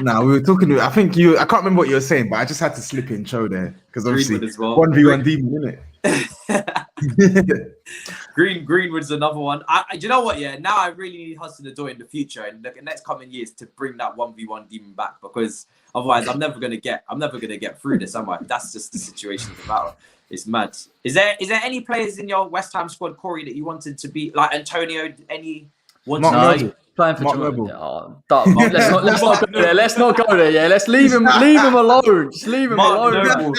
No, we were talking. I can't remember what you were saying, but I just had to slip in Cho there because obviously 1v1 demon, isn't it? Greenwood's another one. Do you know what? Yeah, now I really need Hudson-Odoi in the future and the next coming years to bring that 1v1 demon back, because otherwise I'm never gonna get through this. That's just the situation about it. It's mad. Is there any players in your West Ham squad, Corey, that you wanted to be like Antonio? Playing for Jamaica. Let's not go there. Yeah, let's leave him alone. Just leave him alone.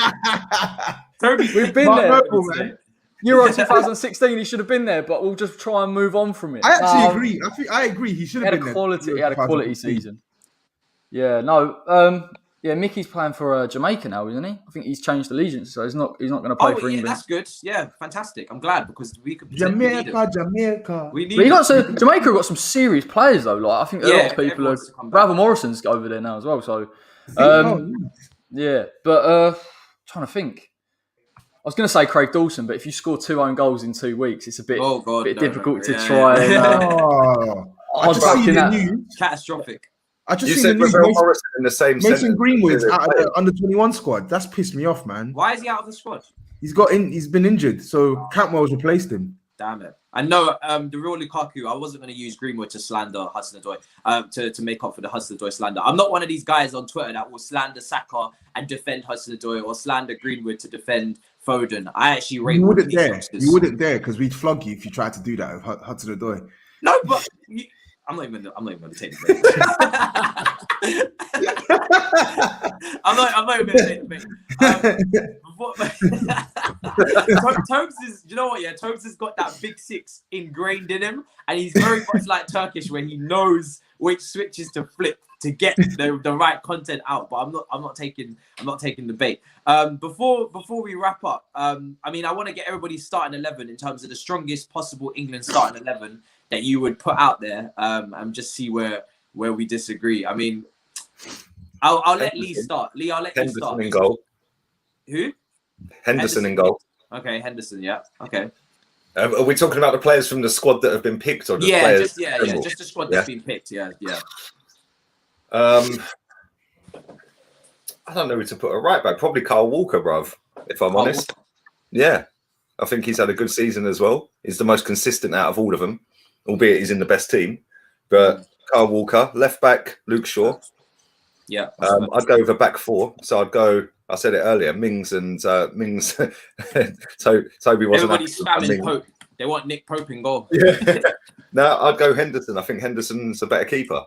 We've been there. Man. Euro 2016, he should have been there, but we'll just try and move on from it. I actually agree. I agree. He should have been there. He had a quality season. Yeah, no. Yeah, Mickey's playing for Jamaica now, isn't he? I think he's changed allegiance, so he's not going to play for England. That's good. Yeah, fantastic. I'm glad because we could Jamaica. Jamaica have got some serious players though. Like I think a lot of people are. Bravo Morrison's over there now as well. So, yeah, but trying to think. I was going to say Craig Dawson, but if you score 2 own goals in 2 weeks, it's a bit difficult to try. Catastrophic. I just seen the news. In the same Mason Greenwood's out of the under 21 squad. That's pissed me off, man. Why is he out of the squad? He's been injured, so Cantwell's replaced him. Damn it. I know the real Lukaku, I wasn't going to use Greenwood to slander Hudson-Odoi, to make up for the Hudson-Odoi slander. I'm not one of these guys on Twitter that will slander Saka and defend Hudson-Odoi or slander Greenwood to defend Foden. I actually rate You wouldn't dare because we'd flog you if you tried to do that with Hudson-Odoi. No, but I'm not even going to take the bait. I'm not even going to take the bait. Tobs is, you know what? Yeah, Tobs has got that big six ingrained in him, and he's very much like Turkish, where he knows which switches to flip to get the right content out. But I'm not taking the bait. Before we wrap up, I mean, I want to get everybody's starting 11 in terms of the strongest possible England starting 11 that you would put out there, and just see where we disagree. I mean, I'll let Lee start. Lee, I'll let you start. Henderson in goal. Who? Henderson in goal. Okay, Henderson. Yeah. Okay. Are we talking about the players from the squad that have been picked, or just players? Just the squad that's been picked. Yeah. I don't know who to put a right back. Probably Kyle Walker, bruv, if I'm honest. Yeah. I think he's had a good season as well. He's the most consistent out of all of them, albeit he's in the best team. But Kyle Walker, left back, Luke Shaw. Yeah. I'd go with a back four. So I'd go, I said it earlier, Mings and Mings. Toby wasn't. Everybody's spamming Pope. They want Nick Pope in goal. Yeah. No, I'd go Henderson. I think Henderson's a better keeper.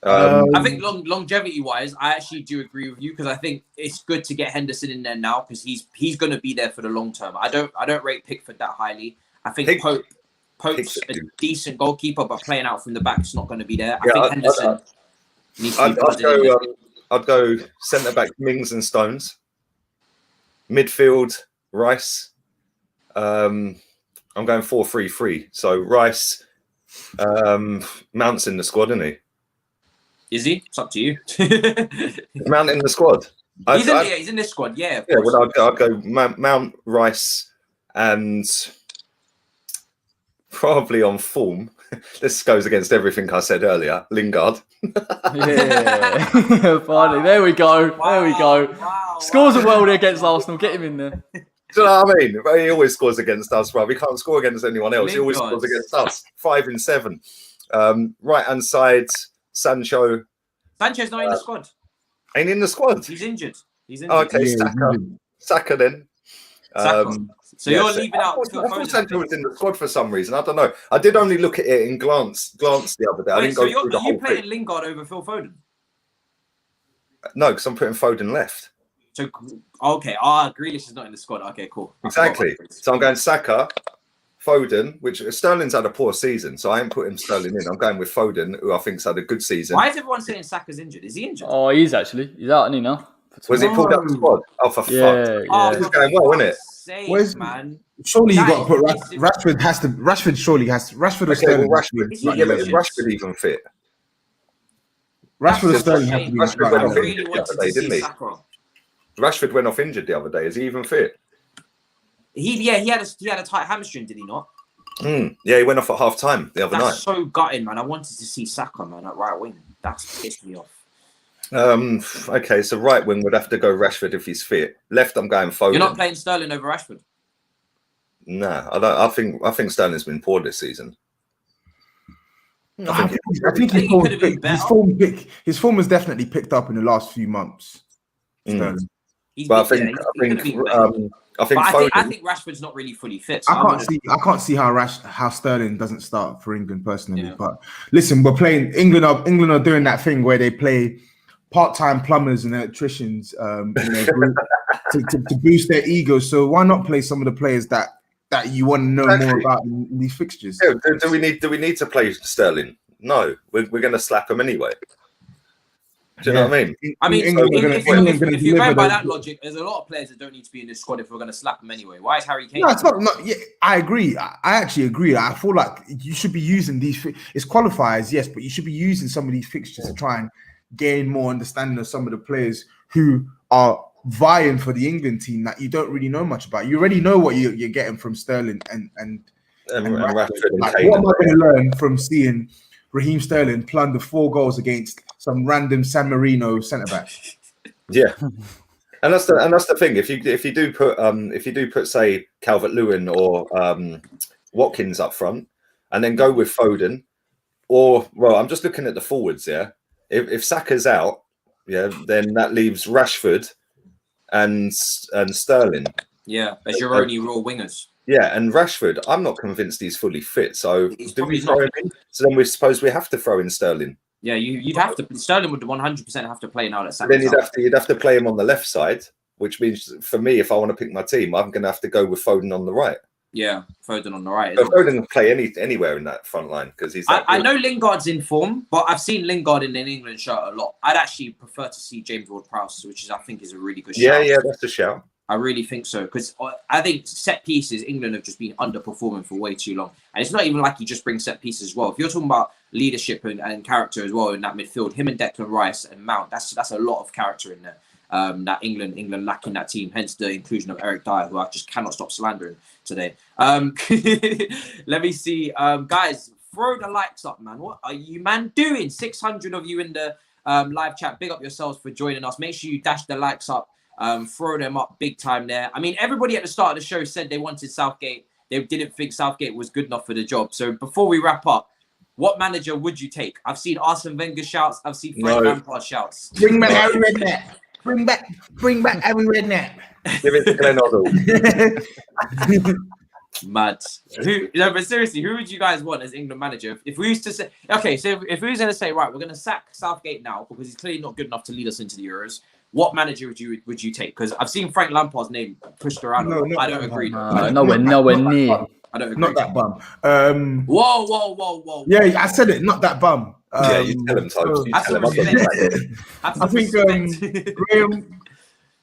I think longevity-wise, I actually do agree with you, because I think it's good to get Henderson in there now, because he's going to be there for the long term. I don't rate Pickford that highly. I think Pope's a decent goalkeeper, but playing out from the back is not going to be there. I think Henderson needs to be I'd go centre back Mings and Stones, midfield Rice. I'm going 4-3-3. So Rice, Mount's in the squad, isn't he? Is he? It's up to you. Mount in the squad. He's in this squad. Yeah. Yeah. Well, I'd go Mount, Rice, and probably on form. This goes against everything I said earlier. Lingard. Yeah. Finally, there we go. Wow, there we go. Wow, Scores a world against Arsenal. Get him in there. Do you know what I mean? He always scores against us, bro. He can't score against anyone else. He always scores against us. 5 in 7. Right hand side. Sancho's not in the squad. Ain't in the squad. He's injured. Okay, Saka then. So you're leaving out. I thought Sancho was in the squad for some reason. I don't know. I did only look at it in glance the other day. I didn't go through the whole thing. Are you playing Lingard over Phil Foden? No, because I'm putting Foden left. So okay, Grealish is not in the squad. Okay, cool. Exactly. So I'm going Saka, Foden, which Sterling's had a poor season, so I ain't putting Sterling in. I'm going with Foden, who I think's had a good season. Why is everyone saying Saka's injured? Is he injured? Oh, he's actually. He's out, isn't he now? Was he pulled out the squad? Oh, for fuck. Yeah. He's going well, isn't it? Where's man? Surely you got to put Rashford. Rashford surely has to. Rashford or Sterling. Is Rashford even fit? Rashford or Sterling have to be. Rashford went off injured the other day, didn't he? Rashford went off injured the other day. Is he even fit? He had a tight hamstring, did he not? Yeah, he went off at half time the other night. That's so gutting, man. I wanted to see Saka, man, at right wing. That's pissed me off. Okay, so right wing would have to go Rashford if he's fit. Left, I'm going Foden. You're not playing Sterling over Rashford? Nah, I don't. I think Sterling's been poor this season. I think his form has definitely picked up in the last few months. Sterling. But I think Rashford's not really fully fit. So I can't see how Sterling doesn't start for England personally. Yeah. But listen, we're playing England are doing that thing where they play part-time plumbers and electricians to boost their egos. So why not play some of the players that you want to know more about in these fixtures? Yeah, do we need to play Sterling? No, we're going to slap him anyway. Do you know what I mean? If you're going by that logic, there's a lot of players that don't need to be in this squad if we're going to slap them anyway. Why is Harry Kane? No, it's not. Yeah, I agree. I actually agree. I feel like you should be using these. It's qualifiers, yes, but you should be using some of these fixtures to try and gain more understanding of some of the players who are vying for the England team that you don't really know much about. You already know what you're getting from Sterling and Rashford. Like, what am I going to learn from seeing Raheem Sterling plunder 4 goals against some random San Marino centre back? Yeah, and that's the thing. If you do put say Calvert-Lewin or Watkins up front, and then go with Foden, I'm just looking at the forwards. Yeah, if Saka's out, yeah, then that leaves Rashford and Sterling. Yeah, as your only real wingers. Yeah, and Rashford, I'm not convinced he's fully fit. So do we throw him in? So then we suppose we have to throw in Sterling. Yeah, you'd have to. Sterling would 100% have to play now. That Then you'd have to play him on the left side, which means for me, if I want to pick my team, I'm going to have to go with Foden on the right. Yeah, Foden on the right. So Foden can play anywhere in that front line because he's. I know Lingard's in form, but I've seen Lingard in an England shirt a lot. I'd actually prefer to see James Ward-Prowse, which I think is a really good shout. Yeah, that's a shout. I really think so because I think set pieces, England have just been underperforming for way too long. And it's not even like you just bring set pieces as well. If you're talking about leadership and character as well in that midfield, him and Declan Rice and Mount, that's a lot of character in there. That England lacking that team, hence the inclusion of Eric Dyer, who I just cannot stop slandering today. Let me see. Guys, throw the likes up, man. What are you, man, doing? 600 of you in the live chat. Big up yourselves for joining us. Make sure you dash the likes up. Throw them up big time there. I mean, everybody at the start of the show said they wanted Southgate. They didn't think Southgate was good enough for the job. So before we wrap up, what manager would you take? I've seen Arsene Wenger shouts. I've seen Frank Lampard shouts. Bring back Harry Redknapp. Bring back Harry Redknapp. Give it to Glenn Hoddle. Mad. But seriously, who would you guys want as England manager? If we used to say, okay, so if we was going to say, right, we're going to sack Southgate now because he's clearly not good enough to lead us into the Euros. What manager would you take? Because I've seen Frank Lampard's name pushed around. I don't agree. Nowhere near. I don't agree. Not that bum. Whoa. Yeah, I said it. Not that bum. Yeah, you tell him, Tobs. I think Graham,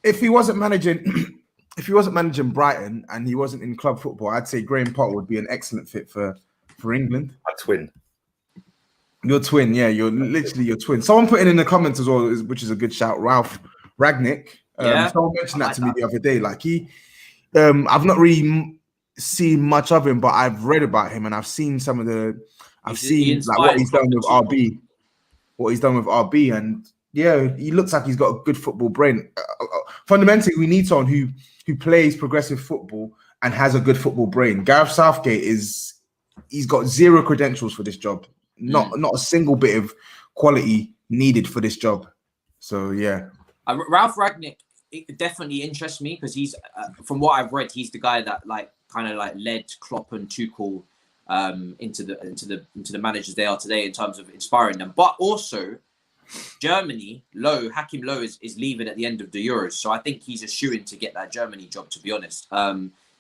if he wasn't managing Brighton and he wasn't in club football, I'd say Graham Potter would be an excellent fit for England. My twin. Your twin, yeah, you're literally your twin. Someone put in the comments as well, which is a good shout. Ralph Ragnick. Someone mentioned that to me the other day. Like I've not really seen much of him, but I've read about him and I've seen some of the. I've seen like what he's done with RB, and yeah, he looks like he's got a good football brain. Fundamentally, we need someone who plays progressive football and has a good football brain. Gareth Southgate he's got zero credentials for this job. Not a single bit of quality needed for this job. So yeah, Ralph Ragnick definitely interests me because he's from what I've read, he's the guy that kind of led Klopp and Tuchel into the managers they are today in terms of inspiring them. But also Germany, Hakim Low is leaving at the end of the Euros, so I think he's a shoo-in to get that Germany job, to be honest.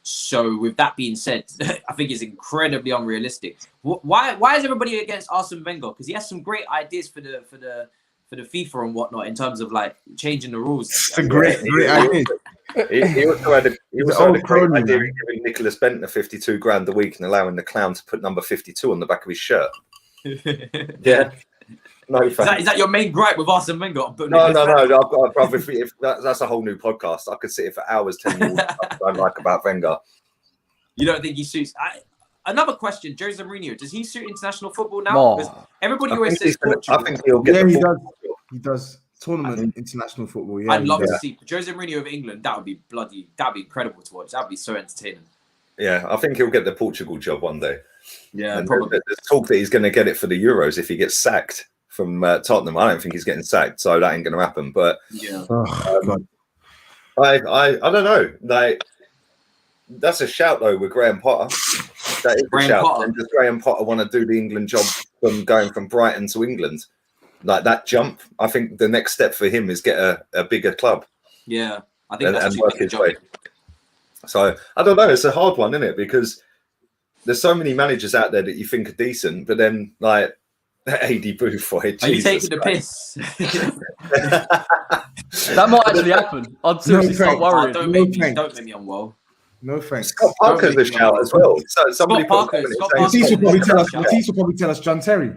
So with that being said, I think it's incredibly unrealistic. Why is everybody against Arsene Wenger? Because he has some great ideas for the FIFA and whatnot in terms of changing the rules. It's a great idea. He also had a great idea of giving Nicholas Bentner 52 grand a week and allowing the clown to put number 52 on the back of his shirt. Yeah. No, is that your main gripe with Arsene Wenger? No. Brother, if that's a whole new podcast. I could sit here for hours telling you all the stuff I like about Wenger. You don't think he suits? Another question: Jose Mourinho, does he suit international football now? Because everybody always says Portugal. I think he'll get. Yeah, he does. Tournament international football. Yeah, I'd love to see Jose Mourinho of England. That'd be incredible to watch. That'd be so entertaining. Yeah, I think he'll get the Portugal job one day. Yeah, and probably. There's talk that he's going to get it for the Euros if he gets sacked from Tottenham. I don't think he's getting sacked, so that ain't going to happen. But yeah, I don't know. That's a shout though with Graham Potter. That is a shout. And does Graham Potter want to do the England job from going from Brighton to England? Like that jump, I think the next step for him is get a bigger club. Yeah, I think that's and work his way. So I don't know. It's a hard one, isn't it? Because there's so many managers out there that you think are decent, but then AD Booth, are you taking the piss? That might actually happen. I'd seriously start worrying. Don't make me unwell. No thanks. Scott Parker's a shout as well. So somebody Matisse will probably tell us John Terry.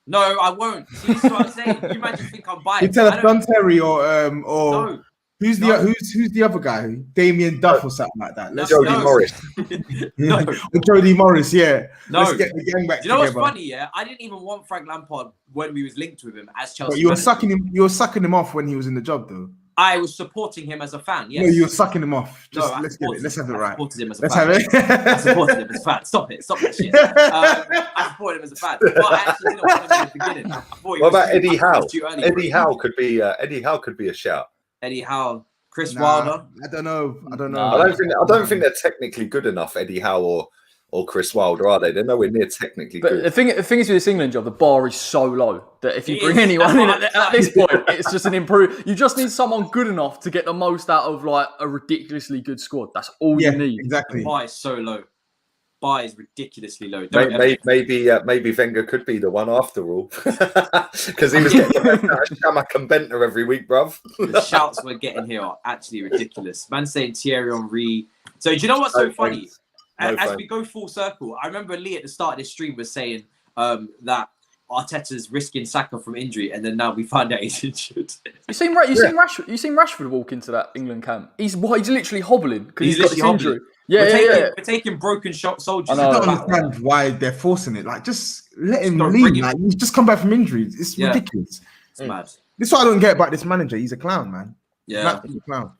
No, I won't. See, that's what I'm saying. You might just think I'm biased. You tell us John Terry or who's the other guy? Damien Duff or something like that. Jody Morris. Or Jody Morris, yeah. No. Let's get the gang back together. What's funny? Yeah, I didn't even want Frank Lampard when we was linked with him as Chelsea. But you were sucking him off when he was in the job, though. I was supporting him as a fan. Yes. No, you were sucking him off. Let's have it right. I supported him as a fan. Stop that shit. I supported him as a fan. But I actually didn't want him in the beginning. What about Eddie Howe? Eddie Howe could be a shout. Eddie Howe. Chris Wilder. I don't know. I don't think they're technically good enough, Eddie Howe or Chris Wilder, are they? They're nowhere near technically good. The thing is with this England job, the bar is so low that if you bring anyone in at this point, it's just an improve. You just need someone good enough to get the most out of like a ridiculously good squad. That's all you need. Exactly. The bar is so low. Bar is ridiculously low. Maybe Wenger could be the one after all, because he was getting Shamak and Benter every week, bruv. The shouts we're getting here are actually ridiculous. Man saying Thierry Henry. So do you know what's so funny? As we go full circle, I remember Lee at the start of this stream was saying that Arteta's risking Saka from injury, and then now we find out he's injured. You seen Rashford walk into that England camp? He's literally hobbling because he's got this injury. We're taking broken shot soldiers. I don't understand why they're forcing it. Like, just let him leave. Like, he's just come back from injury. It's ridiculous. It's mad. This is what I don't get about this manager. He's a clown, man. Yeah, he's a clown.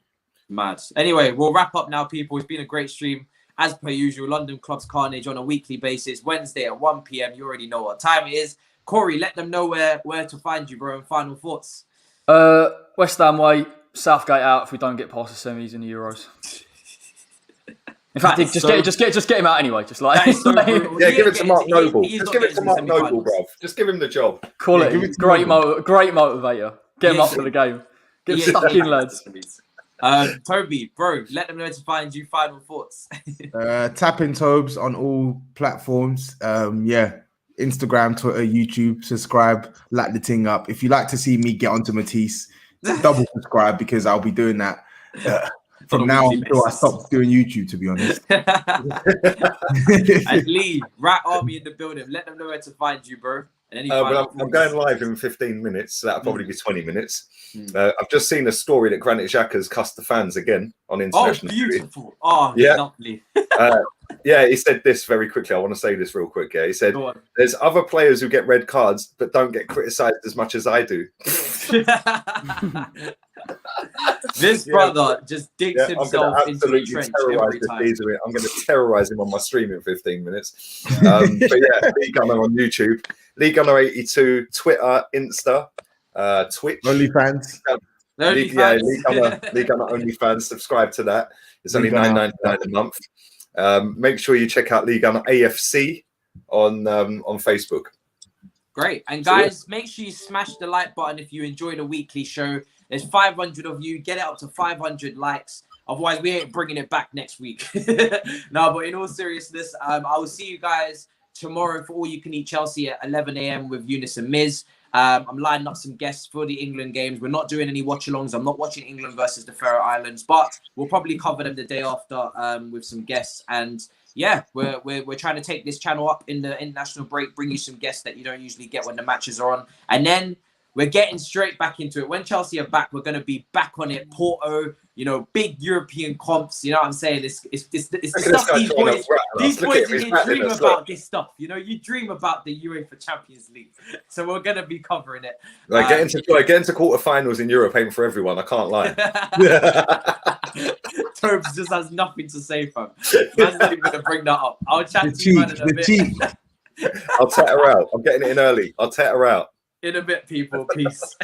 Mad. Anyway, we'll wrap up now, people. It's been a great stream. As per usual, London Clubs Carnage on a weekly basis. Wednesday at 1 p.m. You already know what time it is. Corey, let them know where to find you, bro, and final thoughts. West Ham way, Southgate out if we don't get past the semis in the Euros. In fact, just get him out anyway. Just like give it to Mark Noble. Just give it to Mark Noble, bro. Just give him the job. Call it. Great motivator. Get him up for the game. Get him stuck in, lads. Toby, bro, let them know where to find you. Final thoughts. TapinTobs on all platforms. Instagram, Twitter, YouTube. Subscribe, light the thing up. If you like to see me get onto Matisse, double subscribe because I'll be doing that from now until I stop doing YouTube, to be honest. And Lee, Rat Army in the building. Let them know where to find you, bro. I'm going live in 15 minutes, so that'll probably be 20 minutes. I've just seen a story that Granit Xhaka's cussed the fans again on international. Oh, beautiful. Oh, yeah. Lovely. He said this very quickly. I want to say this real quick. Yeah, he said, "There's other players who get red cards but don't get criticised as much as I do." This brother just digs himself into the trench every time. I'm going to terrorise him on my stream in 15 minutes. But yeah, Lee Gunner on YouTube, Lee Gunner 82, Twitter, Insta, Twitch, OnlyFans. Lee Gunner OnlyFans. Subscribe to that. It's only $9.99 a month. Make sure you check out Lee Gunner AFC on Facebook. Great. And guys, make sure you smash the like button if you enjoy the weekly show. There's 500 of you. Get it up to 500 likes. Otherwise, we ain't bringing it back next week. No, but in all seriousness, I will see you guys tomorrow for All You Can Eat Chelsea at 11 a.m. with Eunice and Miz. I'm lining up some guests for the England games. We're not doing any watch-alongs. I'm not watching England versus the Faroe Islands, but we'll probably cover them the day after with some guests. And yeah, we're trying to take this channel up in the international break, bring you some guests that you don't usually get when the matches are on. And then we're getting straight back into it. When Chelsea are back, we're going to be back on it. Porto, big European comps. You know what I'm saying? It's the stuff these boys dream about this stuff. You dream about the UEFA Champions League. So we're going to be covering it. Get into quarterfinals in Europe ain't for everyone. I can't lie. Tobs just has nothing to say, fam. Man's not even going to bring that up. I'll chat to you, man, in a bit. I'll tat her out. I'm getting it in early. I'll tat her out. In a bit, people. Peace.